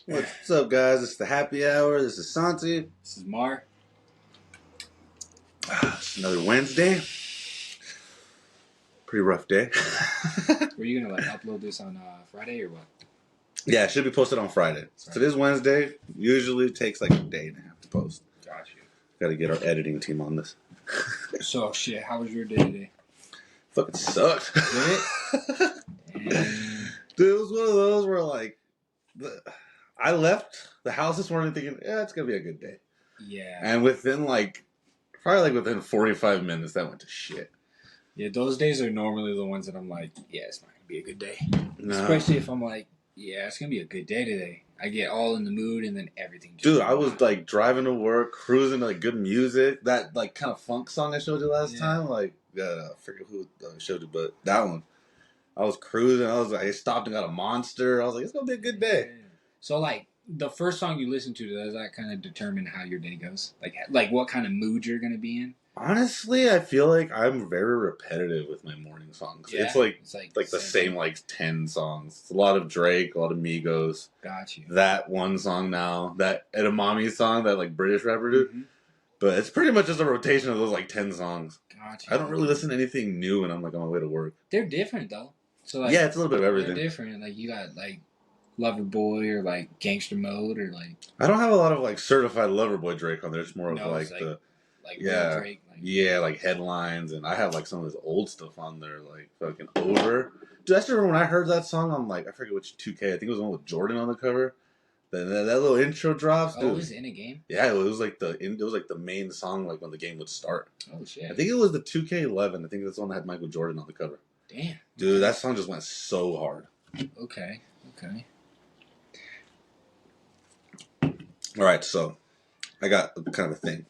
What's up, guys? It's the happy hour. This is Santi. This is Mar. It's another Wednesday. Pretty rough day. Were you gonna upload this on Friday or what? Yeah, it should be posted on Friday. So today's Wednesday. Usually takes like a day and a half to post. Got you. Got to get our editing team on this. So shit, how was your day today? Fucking sucked. Did it? Dude, it was one of those where I left the house this morning thinking, yeah, it's gonna be a good day. Yeah. And within within 45 minutes, that went to shit. Yeah, those days are normally the ones that I'm like, yeah, it's not gonna be a good day. No. Especially if I'm like, yeah, it's gonna be a good day today. I get all in the mood and then everything. Dude, I was like driving to work, cruising to like good music. That like kind of funk song I showed you last time. Like, I forget who I showed you, but that one. I was cruising. I stopped and got a Monster. I was like, it's gonna be a good day. Yeah. So like the first song you listen to, does that kind of determine how your day goes? Like what kind of mood you're gonna be in? Honestly, I feel like I'm very repetitive with my morning songs. Yeah. It's like the same like 10 songs. It's a lot of Drake, a lot of Migos. Got you. That one song now, that Edamame song, that like British rapper dude. Mm-hmm. But it's pretty much just a rotation of those like 10 songs. Gotcha. I don't really listen to anything new when I'm like on my way to work. They're different though. So like, yeah, it's a little bit of everything. They're different. Like you got like Lover Boy or like Gangster Mode or like. I don't have a lot of like certified Lover Boy Drake on there. It's more of like the. Like Drake, like headlines, and I have like some of his old stuff on there, like fucking Over. Dude, I still remember when I heard that song on like I forget which 2K. I think it was the one with Jordan on the cover. That little intro drops. Dude. Oh, it was in a game. Yeah, it was like the main song like when the game would start. Oh shit! I think it was the 2K11. I think that's the one that had Michael Jordan on the cover. Damn, dude, that song just went so hard. Okay. All right, so I got kind of a thing.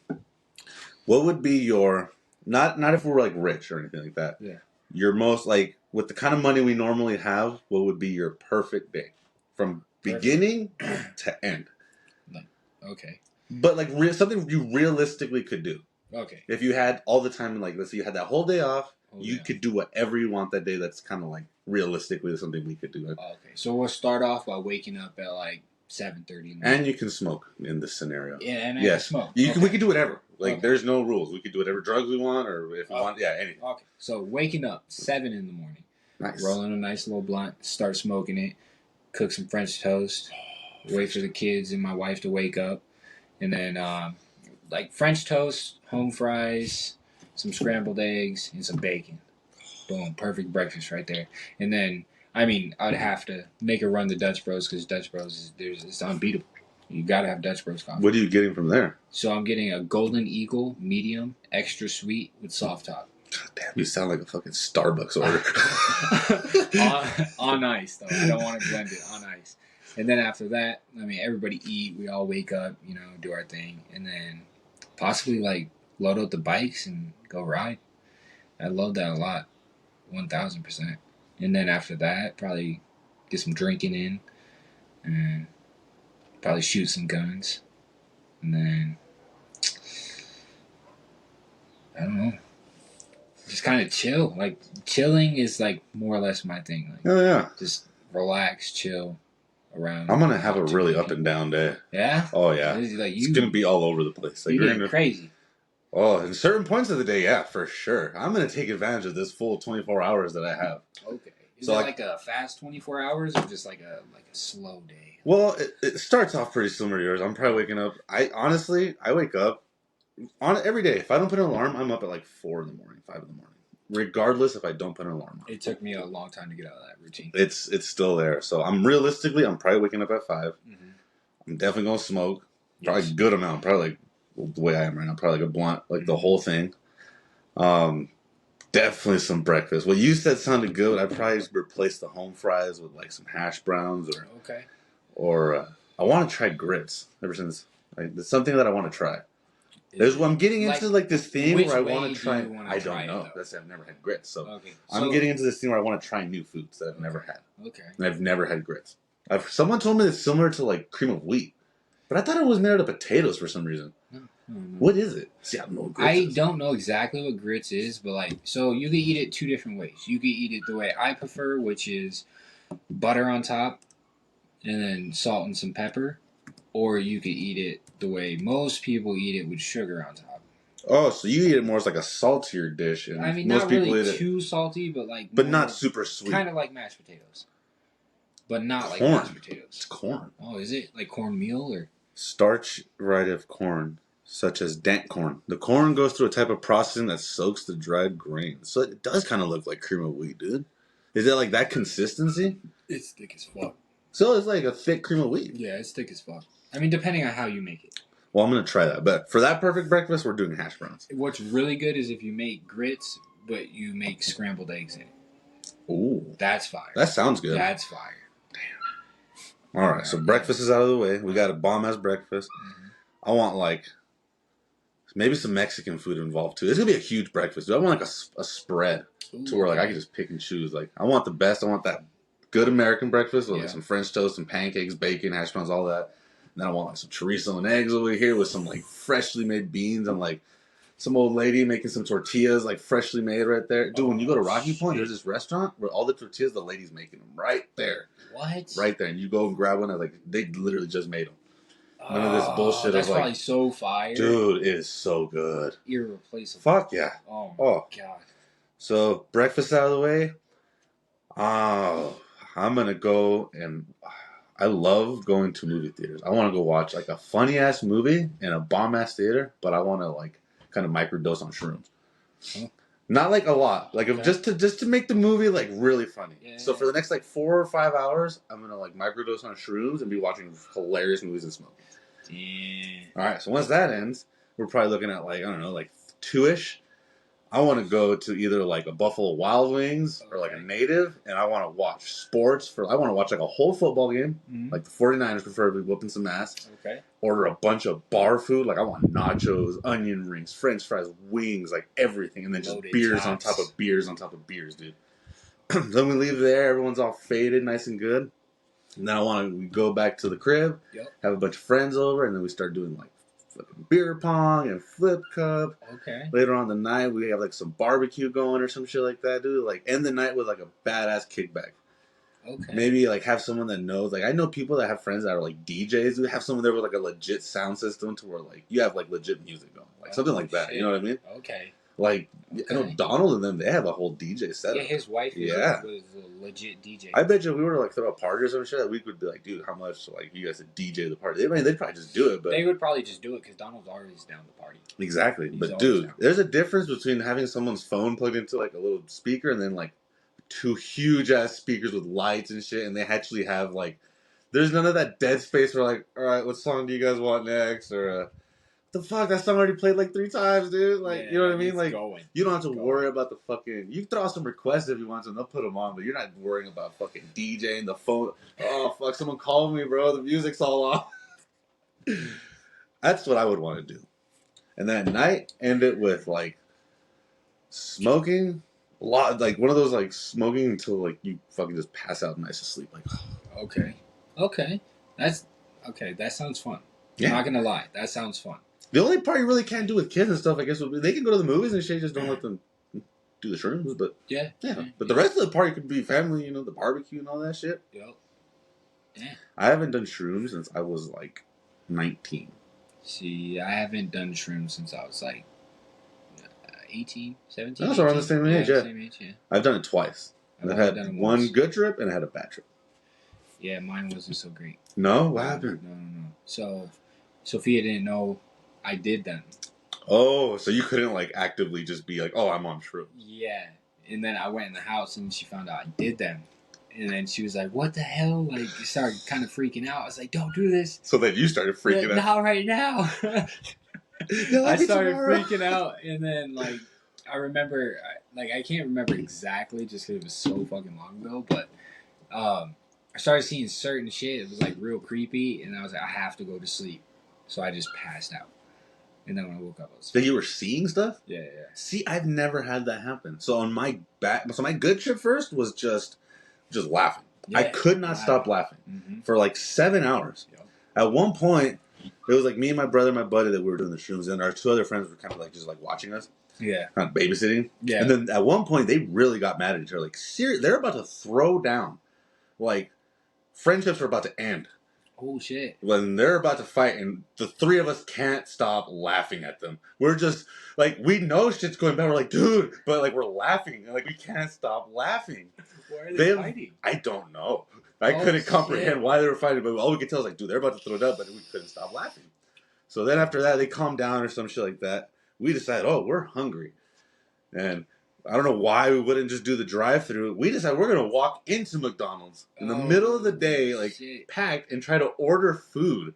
What would be your not if we're like rich or anything like that? Yeah. Your most like with the kind of money we normally have, what would be your perfect day from beginning to end? Okay. But like something you realistically could do. Okay. If you had all the time, like let's say you had that whole day off, you could do whatever you want that day. That's kind of like realistically something we could do. Okay. So we'll start off by waking up at like 7:30. And you can smoke in this scenario. Yeah, and I can smoke. We can do whatever. Like, there's no rules. We could do whatever drugs we want, or if we want, anything. Okay. So waking up 7 in the morning. Nice. Rolling a nice little blunt. Start smoking it. Cook some French toast. Wait for the kids and my wife to wake up, and then like French toast, home fries, some scrambled eggs, and some bacon. Boom! Perfect breakfast right there. And then. I mean, I'd have to make a run to Dutch Bros because Dutch Bros it's unbeatable. You gotta have Dutch Bros coffee. What are you getting from there? So I'm getting a Golden Eagle medium, extra sweet with soft top. God damn, you sound like a fucking Starbucks order. on ice though. I don't want to blend it on ice. And then after that, I mean, everybody eat. We all wake up, do our thing, and then possibly like load up the bikes and go ride. I love that a lot, 1,000%. And then after that, probably get some drinking in and probably shoot some guns. And then, I don't know, just kind of chill. Like, chilling is like more or less my thing. Like, oh, yeah. Just relax, chill around. I'm going to have a really up and down day. Yeah? Oh, yeah. It's going to be all over the place. Like, you're getting crazy. Oh, in certain points of the day, yeah, for sure. I'm going to take advantage of this full 24 hours that I have. Okay. Is it like a fast 24 hours or just like a slow day? Well, it starts off pretty similar to yours. I'm probably waking up. I wake up every day. If I don't put an alarm, I'm up at like 4 in the morning, 5 in the morning. Regardless if I don't put an alarm on. It took me a long time to get out of that routine. It's still there. So I'm probably waking up at 5. Mm-hmm. I'm definitely going to smoke. Probably a good amount. Probably like the way I am right now. Probably like a blunt, like the whole thing. Definitely some breakfast. What you said sounded good. I'd probably replace the home fries with like some hash browns or I want to try grits. Ever since it's something that I want to try. I'm getting into like this theme where I want to try. I don't know. I've never had grits, so I'm getting into this theme where I want to try new foods that I've never had. Okay. And I've never had grits. Someone told me it's similar to like cream of wheat, but I thought it was made out of potatoes for some reason. What is it? See, I don't know what grits is. Don't know exactly what grits is, but so you can eat it 2 different ways. You can eat it the way I prefer, which is butter on top, and then salt and some pepper, or you could eat it the way most people eat it with sugar on top. Oh, so you eat it more as like a saltier dish, and I mean, most not people really eat too salty, but like, but not super sweet. kind of like mashed potatoes, but not like Corn. mashed potatoes. It's corn. Oh, is it like cornmeal or Starch variety of corn, such as dant corn. The corn goes through a type of processing that soaks the dried grains, so it does kind of look like cream of wheat, dude. Is it like that consistency? It's thick as fuck. So it's like a thick cream of wheat. Yeah, it's thick as fuck. I mean, depending on how you make it. Well, I'm gonna try that, but for that perfect breakfast, we're doing hash browns. What's really good is if you make grits, but you make scrambled eggs in it. Ooh, That's fire. that sounds good. That's fire. All right, so breakfast is out of the way. We got a bomb ass breakfast. Mm-hmm. I want like maybe some Mexican food involved too. It's gonna be a huge breakfast. Dude. I want like a spread to where like I can just pick and choose. Like I want the best. I want that good American breakfast with like some French toast, some pancakes, bacon, hash browns, all that. And then I want like some chorizo and eggs over here with some like freshly made beans and like some old lady making some tortillas like freshly made right there. Dude, when you go to Rocky Point, there's this restaurant where all the tortillas, the lady's making them right there. What? Right there, and you go and grab one. And like they literally just made them. None of this bullshit. That's of like, probably so fire. dude, it is so good. Irreplaceable. Fuck yeah. Oh my god. So breakfast out of the way. I'm gonna go and I love going to movie theaters. I want to go watch like a funny ass movie in a bomb ass theater, but I want to like kind of microdose on shrooms. Huh. Not like a lot, like if just to make the movie like really funny. Yeah, so for the next like 4 or 5 hours, I'm gonna like microdose on shrooms and be watching hilarious movies and smoking. Damn. All right, so once that ends, we're probably looking at like I don't know, like 2ish. I want to go to either like a Buffalo Wild Wings or like a Native, and I want to watch sports. I want to watch like a whole football game, like the 49ers preferably whooping some ass. Okay. Order a bunch of bar food, like I want nachos, onion rings, French fries, wings, like everything, and then just beers on top of beers on top of beers, dude. Then we leave there, everyone's all faded, nice and good. And then we go back to the crib, have a bunch of friends over, and then we start doing like fucking beer pong and flip cup. Okay. Later on the night, we have like some barbecue going or some shit like that, dude. Like end the night with like a badass kickback. Okay. Maybe like have someone that knows. Like I know people that have friends that are like DJs. Who have someone there with like a legit sound system to where like you have like legit music going, like something like that. Shit. You know what I mean? Okay. Like I know Donald and them, they have a whole DJ setup. Yeah, his wife was a legit DJ. I bet you if we were to like throw a party or some shit, we could be like, dude, how much like you guys to DJ the party? They'd probably just do it, but they would probably just do it because Donald's always down to party. Exactly, but dude, there's a difference between having someone's phone plugged into like a little speaker and then like 2 huge ass speakers with lights and shit, and they actually have like, there's none of that dead space where like, all right, what song do you guys want next or. The fuck, that song already played like 3 times, dude. Like, you know what I mean? Like, you don't have to worry about the fucking. You can throw out some requests if you want to, and they'll put them on, but you're not worrying about fucking DJing the phone. Oh fuck, someone called me, bro. The music's all off. That's what I would want to do. And then at night, end it with like smoking a lot, like one of those like smoking until like you fucking just pass out nice to sleep. Like, okay, that sounds fun. Yeah. I'm not gonna lie, that sounds fun. The only part you really can't do with kids and stuff, I guess, would be they can go to the movies and shit. Just don't let them do the shrooms. But yeah. But the rest of the party could be family, you know, the barbecue and all that shit. Yep. Yeah. I haven't done shrooms since I was like 19. See, I haven't done shrooms since I was like 18, 17. That's around the same age. Yeah. Same age, yeah. I've done it twice. I've had one good trip and I had a bad trip. Yeah, mine wasn't so great. No, what happened? No. So, Sophia didn't know I did them. Oh, so you couldn't like actively just be like, oh, I'm on shrooms. Yeah, and then I went in the house and she found out I did them, and then she was like, "What the hell?" Like, started kind of freaking out. I was like, "Don't do this." So then you started freaking out. Not right now. I started freaking out, and then like I remember, I can't remember exactly just because it was so fucking long ago, but I started seeing certain shit. It was like real creepy, and I was like, I have to go to sleep, so I just passed out. And then when I woke up, I was. So you were seeing stuff? Yeah. See, I've never had that happen. So on my my good trip first was just laughing. Yeah, I could not stop laughing for like 7 hours. Yep. At one point, it was like me and my brother, and my buddy that we were doing the shrooms, and our 2 other friends were kind of like just like watching us. Yeah. Kind of babysitting. Yeah. And then at one point, they really got mad at each other. Like, seriously, they're about to throw down. Like, friendships are about to end. Oh shit! When they're about to fight, and the three of us can't stop laughing at them. We're just like, we know shit's going bad. We're like, dude, but like we're laughing, and like we can't stop laughing. Why are they fighting? I don't know. I couldn't comprehend why they were fighting, but all we could tell is like, dude, they're about to throw it up, but we couldn't stop laughing. So then after that, they calmed down or some shit like that. We decided, oh, we're hungry, and I don't know why we wouldn't just do the drive-through. We decided we're gonna walk into McDonald's in the middle of the day, like packed, and try to order food.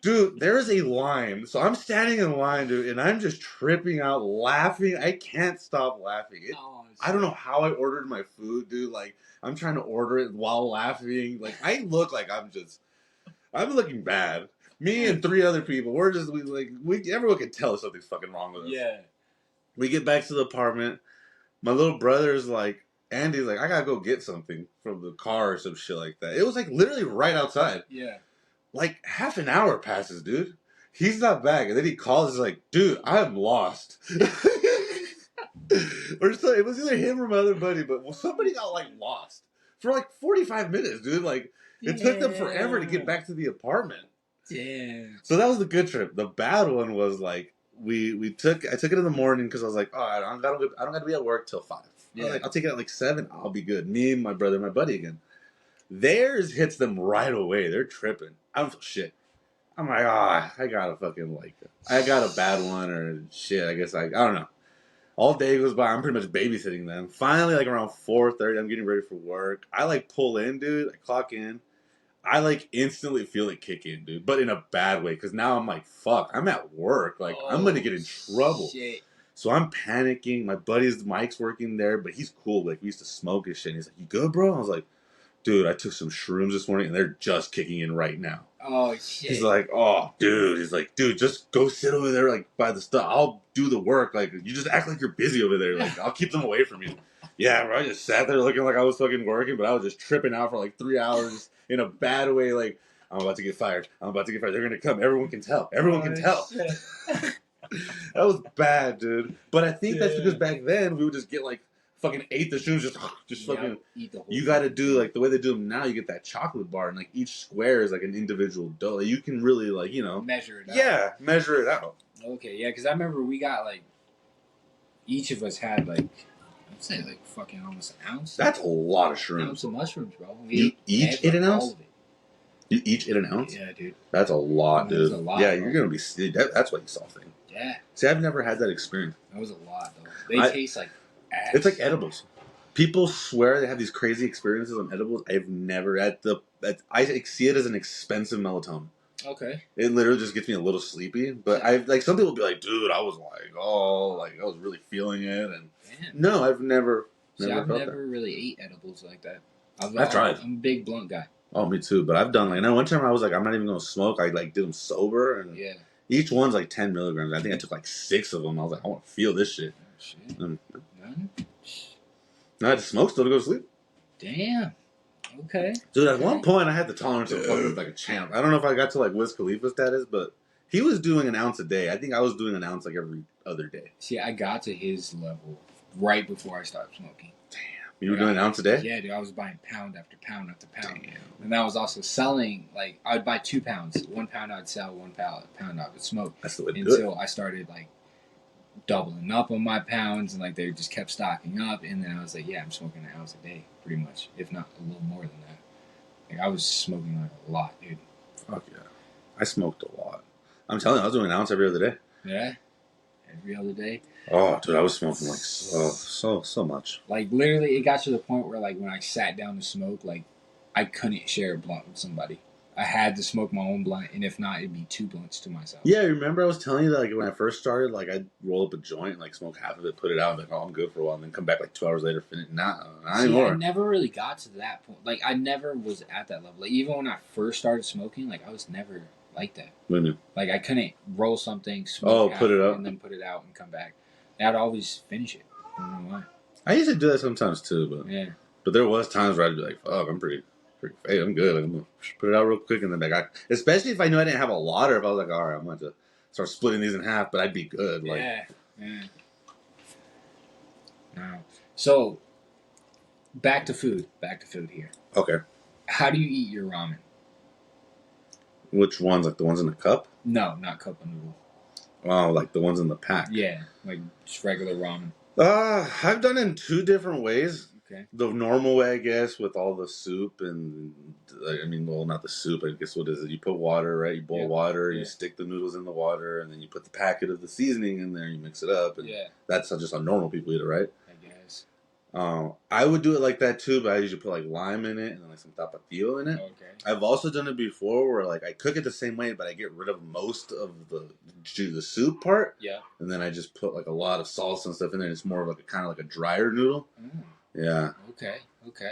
Dude, there is a line. So I'm standing in line, dude, and I'm just tripping out, laughing. I can't stop laughing. I don't know how I ordered my food, dude. Like I'm trying to order it while laughing. Like I look like I'm looking bad. Me and three other people, everyone can tell something's fucking wrong with us. Yeah. We get back to the apartment. My little brother's like, Andy's like, I gotta go get something from the car or some shit like that. It was like literally right outside. Yeah. Like half an hour passes, dude. He's not back. And then he calls, he's like, dude, I'm lost. Or so it was either him or my other buddy, but somebody got like lost for like 45 minutes, dude. Like it took them forever to get back to the apartment. Damn. So that was the good trip. The bad one was like I took it in the morning because I was like, oh, I don't gotta be at work till 5. Yeah. Like, I'll take it at like 7. I'll be good. Me, my brother, and my buddy again. Theirs hits them right away. They're tripping. I don't feel shit. I'm like, I gotta fucking I got a bad one or shit. I guess I don't know. All day goes by. I'm pretty much babysitting them. Finally, like around 4:30, I'm getting ready for work. I like pull in, dude. I clock in. I like instantly feel it kick in, dude, but in a bad way because now I'm like, fuck, I'm at work. Like I'm gonna get in trouble. Shit. So I'm panicking. My buddy's mic's working there, but he's cool. Like we used to smoke and shit. And he's like, "You good, bro?" I was like, "Dude, I took some shrooms this morning and they're just kicking in right now." Oh shit. He's like, "Oh, dude." He's like, "Dude, just go sit over there like by the stuff. I'll do the work. Like you just act like you're busy over there. Like I'll keep them away from you." Yeah, bro. I just sat there looking like I was fucking working, but I was just tripping out for like 3 hours in a bad way. Like I'm about to get fired. They're gonna come. Everyone can tell. Everyone can tell. That was bad, dude. But I think that's because back then we would just get like fucking ate the shoes, just fucking eat the whole. You got to do like the way they do them now. You get that chocolate bar, and like each square is like an individual dough. Like, you can really like measure it out. Yeah, measure it out. Okay, yeah, because I remember we got like each of us had like I'd say like fucking almost an ounce. That's a lot of shrooms. An ounce of mushrooms, bro. You each ate an ounce. You each ate an ounce? Yeah, dude. That's a lot, dude. That's a lot, yeah, bro. you're gonna be. That's why you saw thing. Yeah. See, I've never had that experience. That was a lot, though. They taste like ass. It's like edibles. People swear they have these crazy experiences on edibles. I've never I see it as an expensive melatonin. Okay. It literally just gets me a little sleepy. But I've like some people be like, dude, I was like, I was really feeling it, and no, I've never. I've never really ate edibles like that. I've tried. I'm a big blunt guy. Oh, me too. But I've done like one time I was like, I'm not even gonna smoke. I like did them sober, and each one's like 10 milligrams. I think I took like 6 of them. I was like, I want to feel this shit. Oh, shit. None? I had to smoke still to go to sleep. Damn. Okay. Dude, at one point I had the tolerance of fucking like a champ. I don't know if I got to like Wiz Khalifa status, but he was doing an ounce a day. I think I was doing an ounce like every other day. See, I got to his level right before I stopped smoking. Damn. You were doing an ounce a day? Yeah, dude. I was buying pound after pound after pound. Damn. And I was also selling, like, I would buy 2 pounds. 1 pound I'd sell, 1 pound I would smoke. That's the way to do it. Until I started, like, doubling up on my pounds, and, like, they just kept stocking up. And then I was like, yeah, I'm smoking an ounce a day, pretty much. If not a little more than that. Like, I was smoking, like, a lot, dude. Fuck yeah. I smoked a lot. I'm telling you, I was doing an ounce every other day. Yeah? Every other day? Oh, dude, I was smoking like so much. Like literally, it got to the point where like when I sat down to smoke, like I couldn't share a blunt with somebody. I had to smoke my own blunt, and if not, it'd be 2 blunts to myself. Yeah, remember I was telling you that like when I first started, like I'd roll up a joint, like smoke half of it, put it out, like I'm good for a while, and then come back like 2 hours later, finish. Not anymore. I never really got to that point. Like I never was at that level. Like even when I first started smoking, like I was never like that. What do you mean? Like I couldn't roll something, smoke put it up, and then put it out and come back. I'd always finish it. I don't know why. I used to do that sometimes too, but there was times where I'd be like, "Fuck, I'm pretty hey, I'm good. Like, I'm gonna put it out real quick and then back." Especially if I knew I didn't have a lot, or if I was like, "All right, I'm going to start splitting these in half," but I'd be good. Like, yeah. No. So, back to food here. Okay. How do you eat your ramen? Which ones? Like the ones in the cup? No, not cup of noodle. Oh, like the ones in the pack. Yeah, like just regular ramen. I've done it in two different ways. Okay. The normal way, I guess, with all the soup and I mean, well, not the soup. I guess what is it? You put water, right? You boil water. You stick the noodles in the water, and then you put the packet of the seasoning in there. And you mix it up, and that's just how normal people eat it, right? I guess. I would do it like that too, but I usually put like lime in it and then like some tapatio in it. Okay. I've also done it before where like I cook it the same way, but I get rid of most of the soup part. Yeah. And then I just put like a lot of salsa and stuff in there. It's more of like a kind of like a drier noodle. Mm. Yeah. Okay.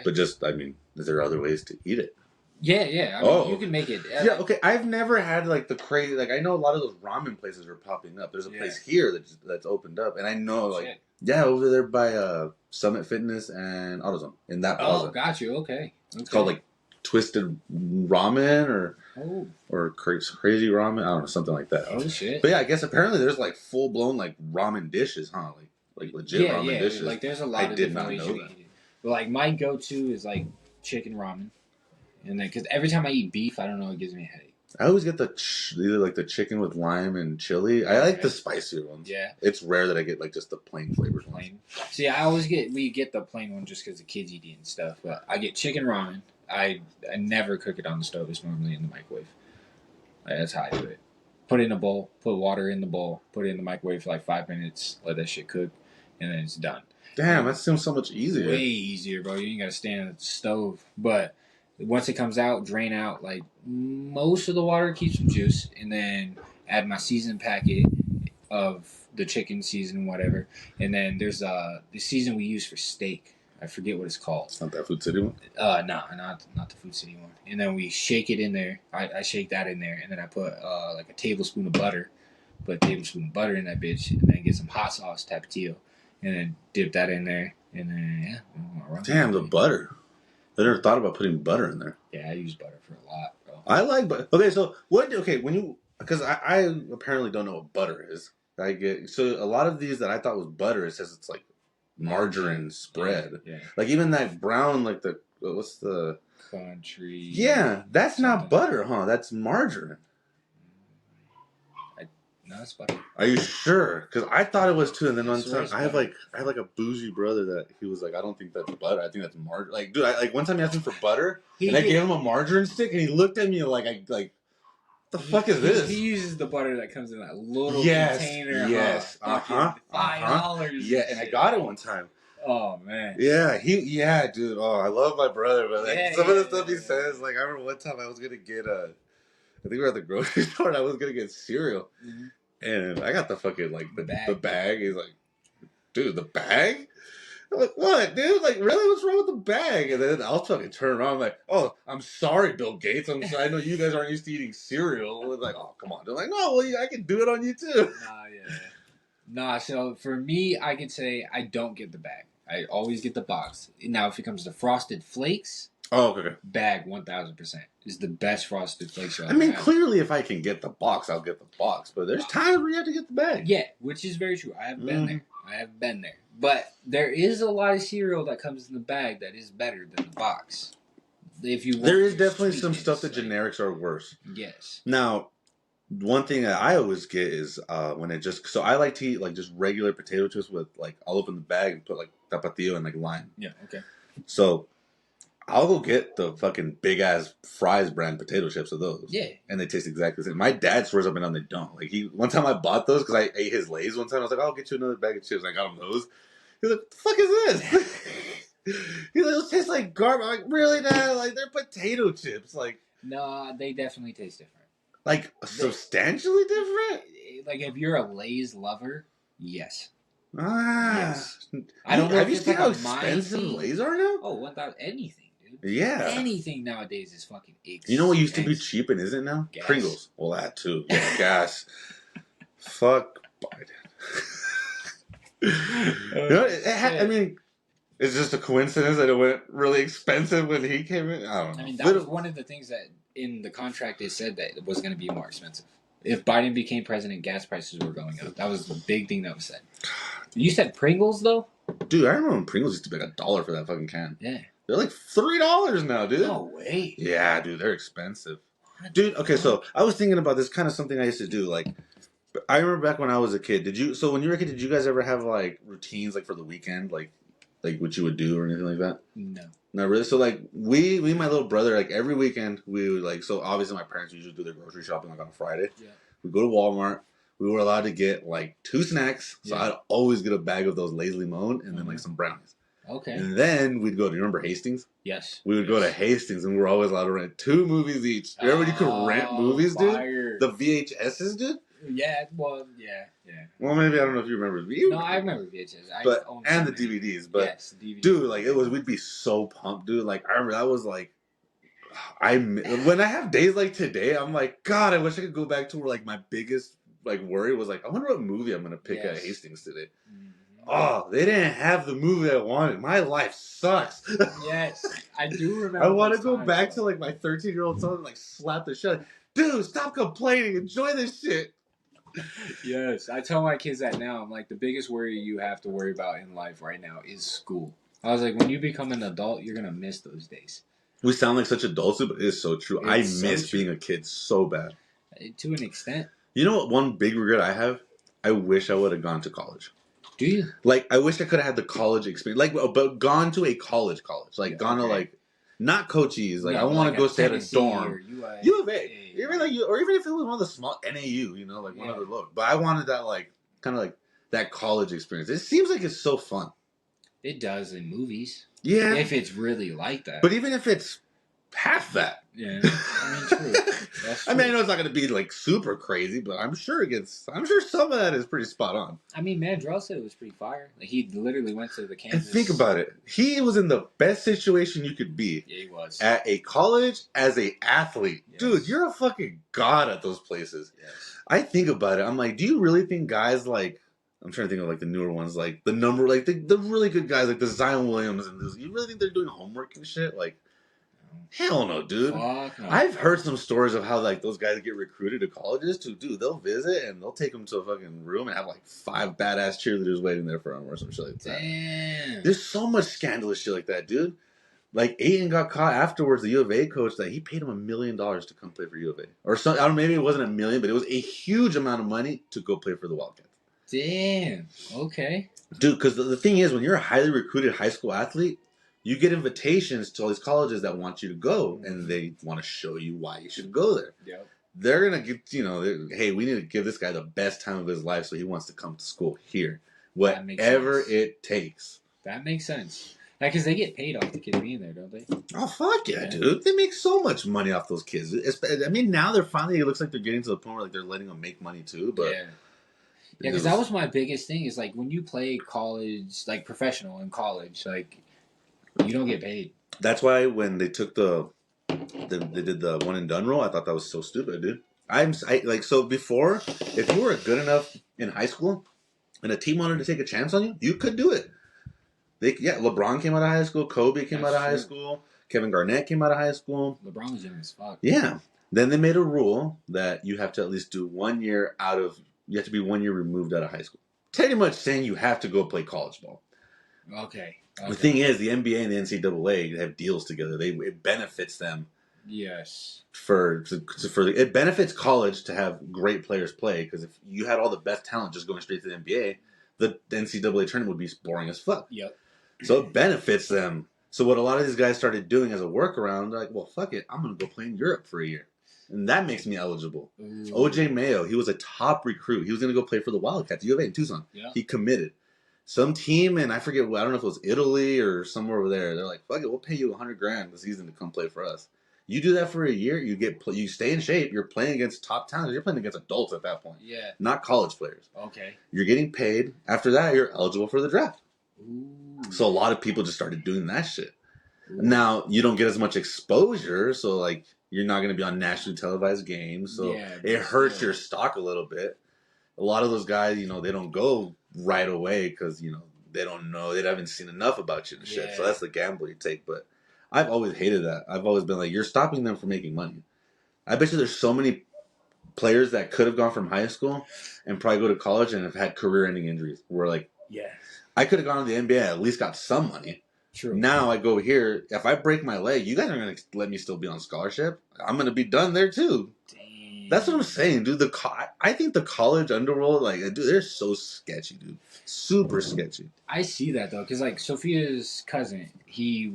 But just, I mean, is there other ways to eat it? Yeah. I mean, you can make it. Yeah, okay. I've never had like the crazy, like I know a lot of those ramen places are popping up. There's a place here that's opened up, and I know like over there by Summit Fitness and AutoZone in that plaza. Oh, got you. Okay. It's called like Twisted Ramen or Crazy Ramen. I don't know, something like that. Oh shit. But yeah, I guess apparently there's like full blown like ramen dishes, huh? Like legit ramen dishes. Like there's a lot of different ways you eat it. But like my go-to is like chicken ramen, and then because every time I eat beef, I don't know, it gives me a headache. I always get either like the chicken with lime and chili. I like the spicier ones. Yeah, it's rare that I get like just the plain flavors. See, we get the plain one just because the kids eat it and stuff. But I get chicken ramen. I never cook it on the stove. It's normally in the microwave. That's how I do it. Put it in a bowl. Put water in the bowl. Put it in the microwave for like 5 minutes. Let that shit cook, and then it's done. Damn, that seems so much easier. Way easier, bro. You ain't gotta stand at the stove. But once it comes out, drain out like most of the water, keep some juice, and then add my seasoned packet of the chicken season, whatever. And then there's the season we use for steak. I forget what it's called. It's not that Food City one? No, not the Food City one. And then we shake it in there. I shake that in there, and then I put like a tablespoon of butter. Put a tablespoon of butter in that bitch, and then get some hot sauce, tapatio. And then dip that in there, and then Damn, the butter! I never thought about putting butter in there. Yeah, I use butter for a lot, bro. I like butter. Okay, so what? Okay, when you because I apparently don't know what butter is. I get so a lot of these that I thought was butter. It says it's like margarine spread. Yeah. Like even that brown, like the what's the country? Yeah, that's not butter, huh? That's margarine. No, it's butter. Are you sure? Because I thought it was too. And then one time, I have like a bougie brother that he was like, I don't think that's butter. I think that's margarine. Like, dude, like one time he asked him for butter, and I gave him a margarine stick, and he looked at me like, the fuck is this? He uses the butter that comes in that little container. Yes. $5. Yeah, and I got it one time. Oh man. Yeah, dude. Oh, I love my brother, but like some of the stuff he says, like I remember one time I was gonna get I think we were at the grocery store and I was gonna get cereal. Mm-hmm. And I got the fucking, like, the bag. He's like, dude, the bag? I'm like, what, dude? Like, really? What's wrong with the bag? And then I'll fucking turn around. I'm like, oh, I'm sorry, Bill Gates. I'm sorry. I know you guys aren't used to eating cereal. We're like, oh, come on. They're like, no, well, I can do it on you, too. So for me, I can say I don't get the bag. I always get the box. Now, if it comes to Frosted Flakes... Oh, okay. Bag 1000% is the best Frosted Flakes. I mean, clearly, if I can get the box, I'll get the box. But there's times where you have to get the bag. Yeah, which is very true. I have been there. But there is a lot of cereal that comes in the bag that is better than the box. If you want there is definitely some stuff that generics are worse. Yes. Now, one thing that I always get is when it just so I like to eat like just regular potato chips with like I'll open the bag and put like tapatio and like lime. Yeah. Okay. So. I'll go get the fucking big ass Fry's brand potato chips of those. Yeah. And they taste exactly the same. My dad swears up and down they don't. Like one time I bought those because I ate his Lay's one time. I was like, I'll get you another bag of chips. And I got him those. He's like, what the fuck is this? He's like, those taste like garbage. I'm like, really, Dad? Like they're potato chips. Like no, they definitely taste different. Like substantially different? Like if you're a Lay's lover, yes. Yes. I don't know. Have you seen how expensive Lay's are now? Oh, 1,000 anything. Yeah. Anything nowadays is fucking expensive. You know what used to be cheap and isn't now? Gas. Pringles. Well, that too. Yeah, gas. Fuck Biden. I mean, it's just a coincidence that it went really expensive when he came in. I don't know. I mean, that was one of the things that in the contract they said that it was going to be more expensive. If Biden became president, gas prices were going up. That was the big thing that was said. You said Pringles, though? Dude, I remember when Pringles used to be like $1 for that fucking can. Yeah. They're like $3 now, dude. No way. Yeah, dude, they're expensive. Dude, okay, so I was thinking about this kind of something I used to do. Like, I remember back when I was a kid. So when you were a kid, did you guys ever have like routines like for the weekend, like what you would do or anything like that? No. Not really. So like we and my little brother, like every weekend we would like. So obviously my parents usually do their grocery shopping like on a Friday. Yeah. We go to Walmart. We were allowed to get like 2 snacks. So Yeah. I'd always get a bag of those Lazily Moan and then like some brownies. Okay. And then we'd go to, you remember Hastings? Yes. We would go to Hastings and we were always allowed to rent 2 movies each. Remember when you could rent movies, fire. dude? The VHSs, dude? Yeah, well, yeah. Well, maybe I don't know if you remember. No, I remember VHS. And the DVDs. But, yes, DVDs. Dude, like, we'd be so pumped, dude. Like, I remember that was like, when I have days like today, I'm like, God, I wish I could go back to where, like, my biggest, like, worry was, like, I wonder what movie I'm going to pick at Hastings today. Mm-hmm. Oh, they didn't have the movie I wanted. My life sucks. Yes, I do remember. I want to go back to, like, my 13-year-old son and, like, slap the shit. Dude, stop complaining. Enjoy this shit. Yes, I tell my kids that now. I'm like, the biggest worry you have to worry about in life right now is school. I was like, when you become an adult, you're going to miss those days. We sound like such adults, but it is so true. I miss being a kid so bad. To an extent. You know what? One big regret I have? I wish I would have gone to college. Do you? Like, I wish I could have had the college experience. Like, but gone to a college. Like, gone to, like, not Cochise. Like, I want to go stay at a dorm. U of A. Even if it was one of the small NAU, you know, like one of the low. But I wanted that, like, kind of like that college experience. It seems like it's so fun. It does in movies. Yeah. If it's really like that. But even if it's half that. Yeah. I mean, true. That's true. I mean, I know it's not going to be, like, super crazy, but I'm sure some of that is pretty spot on. I mean, Mandrell said it was pretty fire. Like, he literally went to the Kansas. And think about it. He was in the best situation you could be. Yeah, he was. At a college as a athlete. Yes. Dude, you're a fucking god at those places. Yes. I think about it. I'm like, do you really think guys like, I'm trying to think of like the newer ones, like the really good guys, like the Zion Williams and this, you really think they're doing homework and shit? Like, hell no, dude. No. I've heard some stories of how like those guys get recruited to colleges to, dude, they'll visit and they'll take them to a fucking room and have like 5 badass cheerleaders waiting there for them or some shit like that. Damn. There's so much scandalous shit like that, dude. Like, Aiden got caught afterwards, the U of A coach, that he paid him $1 million to come play for U of A. Or some, I don't know, maybe it wasn't $1 million, but it was a huge amount of money to go play for the Wildcats. Damn. Okay. Dude, because the thing is, when you're a highly recruited high school athlete, you get invitations to all these colleges that want you to go, and they want to show you why you should go there. Yep. They're going to get, hey, we need to give this guy the best time of his life, so he wants to come to school here. Whatever it takes. That makes sense. Like, because they get paid off the kid being there, don't they? Oh, fuck yeah, dude. They make so much money off those kids. I mean, now they're finally, it looks like they're getting to the point where like they're letting them make money too. But yeah, because that was my biggest thing is like when you play college, like professional in college, like you don't get paid. That's why when they took they did the one and done rule, I thought that was so stupid, dude. So before, if you were good enough in high school and a team wanted to take a chance on you, you could do it. LeBron came out of high school. Kobe came out of high school. Kevin Garnett came out of high school. LeBron was young as fuck. Yeah. Then they made a rule that you have to at least do 1 year you have to be 1 year removed out of high school. Pretty much saying you have to go play college ball. Okay. The thing is, the NBA and the NCAA have deals together. It benefits them. Yes. It benefits college to have great players play, because if you had all the best talent just going straight to the NBA, the NCAA tournament would be boring as fuck. Yep. So it benefits them. So what a lot of these guys started doing as a workaround, they're like, well, fuck it, I'm going to go play in Europe for a year. And that makes me eligible. Ooh. OJ Mayo, he was a top recruit. He was going to go play for the Wildcats, U of A in Tucson. Yeah. He committed. Some team, and I forget, I don't know if it was Italy or somewhere over there, they're like, fuck it, we'll pay you $100,000 this season to come play for us. You do that for a year, you stay in shape, you're playing against top talent, you're playing against adults at that point. Yeah. Not college players. Okay. You're getting paid. After that, you're eligible for the draft. Ooh. So a lot of people just started doing that shit. Ooh. Now, you don't get as much exposure, so like you're not going to be on nationally televised games, so it hurts your stock a little bit. A lot of those guys, they don't go right away because, they don't know, they haven't seen enough about you and shit. So that's the gamble you take. But I've always hated that. I've always been like, you're stopping them from making money. I bet you there's so many players that could have gone from high school and probably go to college and have had career-ending injuries. Where like, I could have gone to the NBA, at least got some money, True. Now I go here. If I break my leg, you guys are gonna let me still be on scholarship. I'm gonna be done there too. Damn. That's what I'm saying, dude. I think the college underworld, like, dude, they're so sketchy, dude. Super sketchy. I see that though, because like Sophia's cousin, he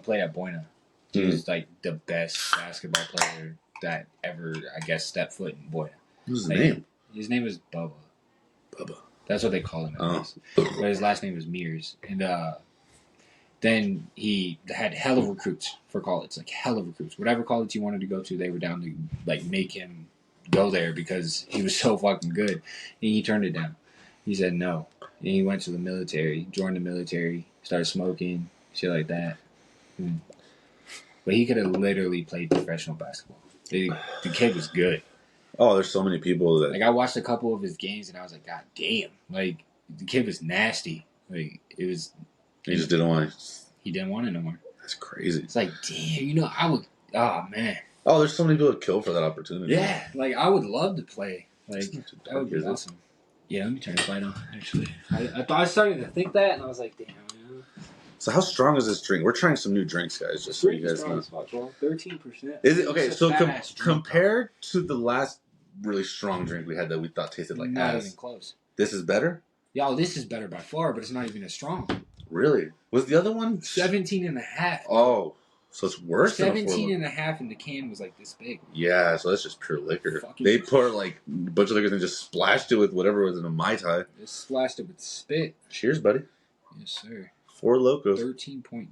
played at Boyna. He was like the best basketball player that ever, I guess, stepped foot in Boyna. What's his like, name? His name is Bubba. Bubba. That's what they call him at least. But his last name was Mears. And then he had hell of recruits for college, like hell of recruits. Whatever college he wanted to go to, they were down to like make him go there because he was so fucking good. And he turned it down. He said no. And he went to the military, joined the military, started smoking, shit like that. But he could have literally played professional basketball. The kid was good. Oh, there's so many people that... Like, I watched a couple of his games, and I was like, God damn. Like, the kid was nasty. Like, it was... He just didn't want it. He didn't want it no more. That's crazy. It's like, damn, I would... Oh, man. Oh, there's so many people that kill for that opportunity. Yeah, like, I would love to play. Like, that would be awesome. Yeah, let me turn the light on, actually. I thought I started to think that, and I was like, damn, So how strong is this drink? We're trying some new drinks, guys, just so you guys know. 13%. Is it okay? So compared to the last really strong drink we had that we thought tasted like not ass, even close. This is better? Yo, this is better by far, but it's not even as strong. Really? Was the other one 17.5? Oh, so it's worse. 17.5 in the can was like this big. Yeah, so that's just pure liquor. Fucking they poured like a bunch of liquor and just splashed it with whatever was in a Mai Tai. They splashed it with spit. Cheers, buddy. Yes, sir. Four Locos. 13.9.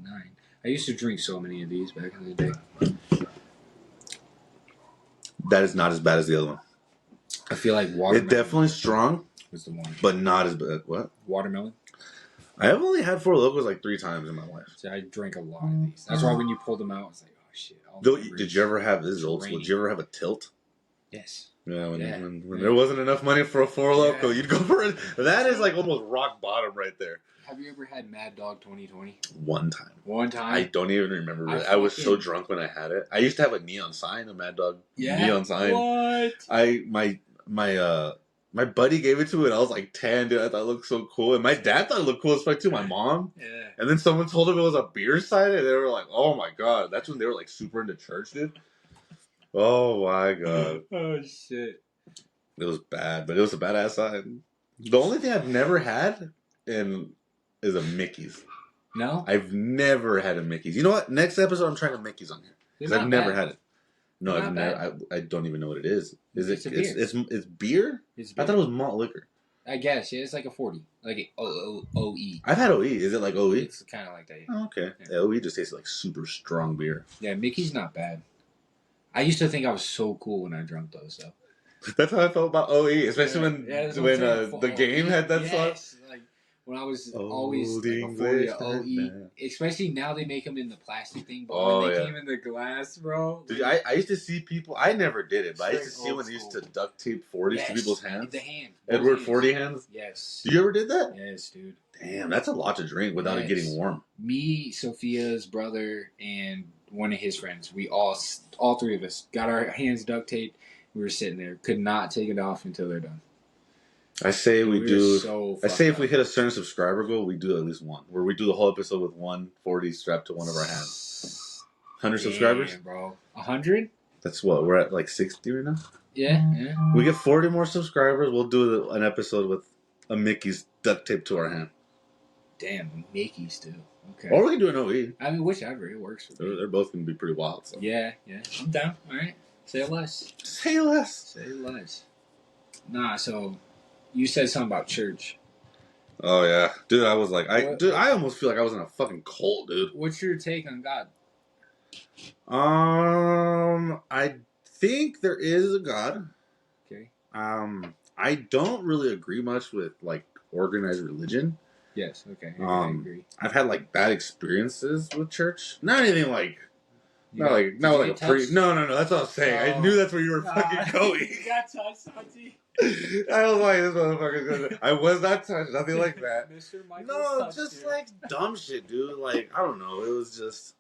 I used to drink so many of these back in the day. That is not as bad as the other one. I feel like watermelon. It's definitely strong, was the one. but not as bad. What? Watermelon? I have only had Four Locos like 3 times in my life. So I drank a lot of these. That's why when you pulled them out, I was like, oh shit. Did you ever have, this is old school, did you ever have a tilt? Yes. Yeah, when there wasn't enough money for a Four Loco, you'd go for it. That is like almost rock bottom right there. Have you ever had Mad Dog 2020? One time. One time? I don't even remember. I was so drunk when I had it. I used to have a neon sign, a Mad Dog neon sign. What? My buddy gave it to me, and I was like 10, dude. I thought it looked so cool. And my dad thought it looked cool as fuck, too. My mom. Yeah. And then someone told him it was a beer sign, and they were like, oh my god. That's when they were like super into church, dude. Oh my god. Oh shit. It was bad, but it was a badass sign. The only thing I've never had is a Mickey's. No? I've never had a Mickey's. You know what? Next episode, I'm trying a Mickey's on here. Because I've never had it. No, I've never. I don't even know what it is. Is it? It's beer. It's beer. I thought it was malt liquor. I guess yeah. It's like a 40, like an OE. I've had OE. Is it like OE? It's kind of like that. Yeah. Oh, okay. Yeah, OE just tastes like super strong beer. Yeah, Mickey's not bad. I used to think I was so cool when I drank those though. That's how I felt about OE, especially when the game had that song. Like when I was always like a OE, especially now they make them in the plastic thing, but when they came in the glass, bro. Dude, I used to see people. I never did it, but I used to see when they used to duct tape 40s to people's hands. The hand. Edward 40 hands. Yes. You ever did that? Yes, dude. Damn, that's a lot to drink without it getting warm. Me, Sophia's brother, and one of his friends. We all 3 of us got our hands duct taped. We were sitting there, could not take it off until they're done. I say I say if we hit a certain subscriber goal, we do at least one. Where we do the whole episode with 140 strapped to one of our hands. 100 subscribers? Bro. 100? That's what, we're at like 60 right now? Yeah. We get 40 more subscribers, we'll do an episode with a Mickey's duct tape to our hand. Damn, Mickey's too. Okay. Or we can do an OE. I mean, whichever. It works for me. They're both going to be pretty wild. So. Yeah. I'm down. All right. Say less. Say less. Nah, so you said something about church. Oh, yeah. Dude, I was like, I almost feel like I was in a fucking cult, dude. What's your take on God? I think there is a God. Okay. I don't really agree much with, like, organized religion. Yes, okay. I agree. I've had, like, bad experiences with church. Not anything like... Not like a priest. No. That's what I was saying. I knew that's where you were fucking going. You got touched, Santi. I was like, this motherfucker's I was not touched. Nothing like that. Mr. Michael no, just here. Like dumb shit, dude. Like I don't know. It was just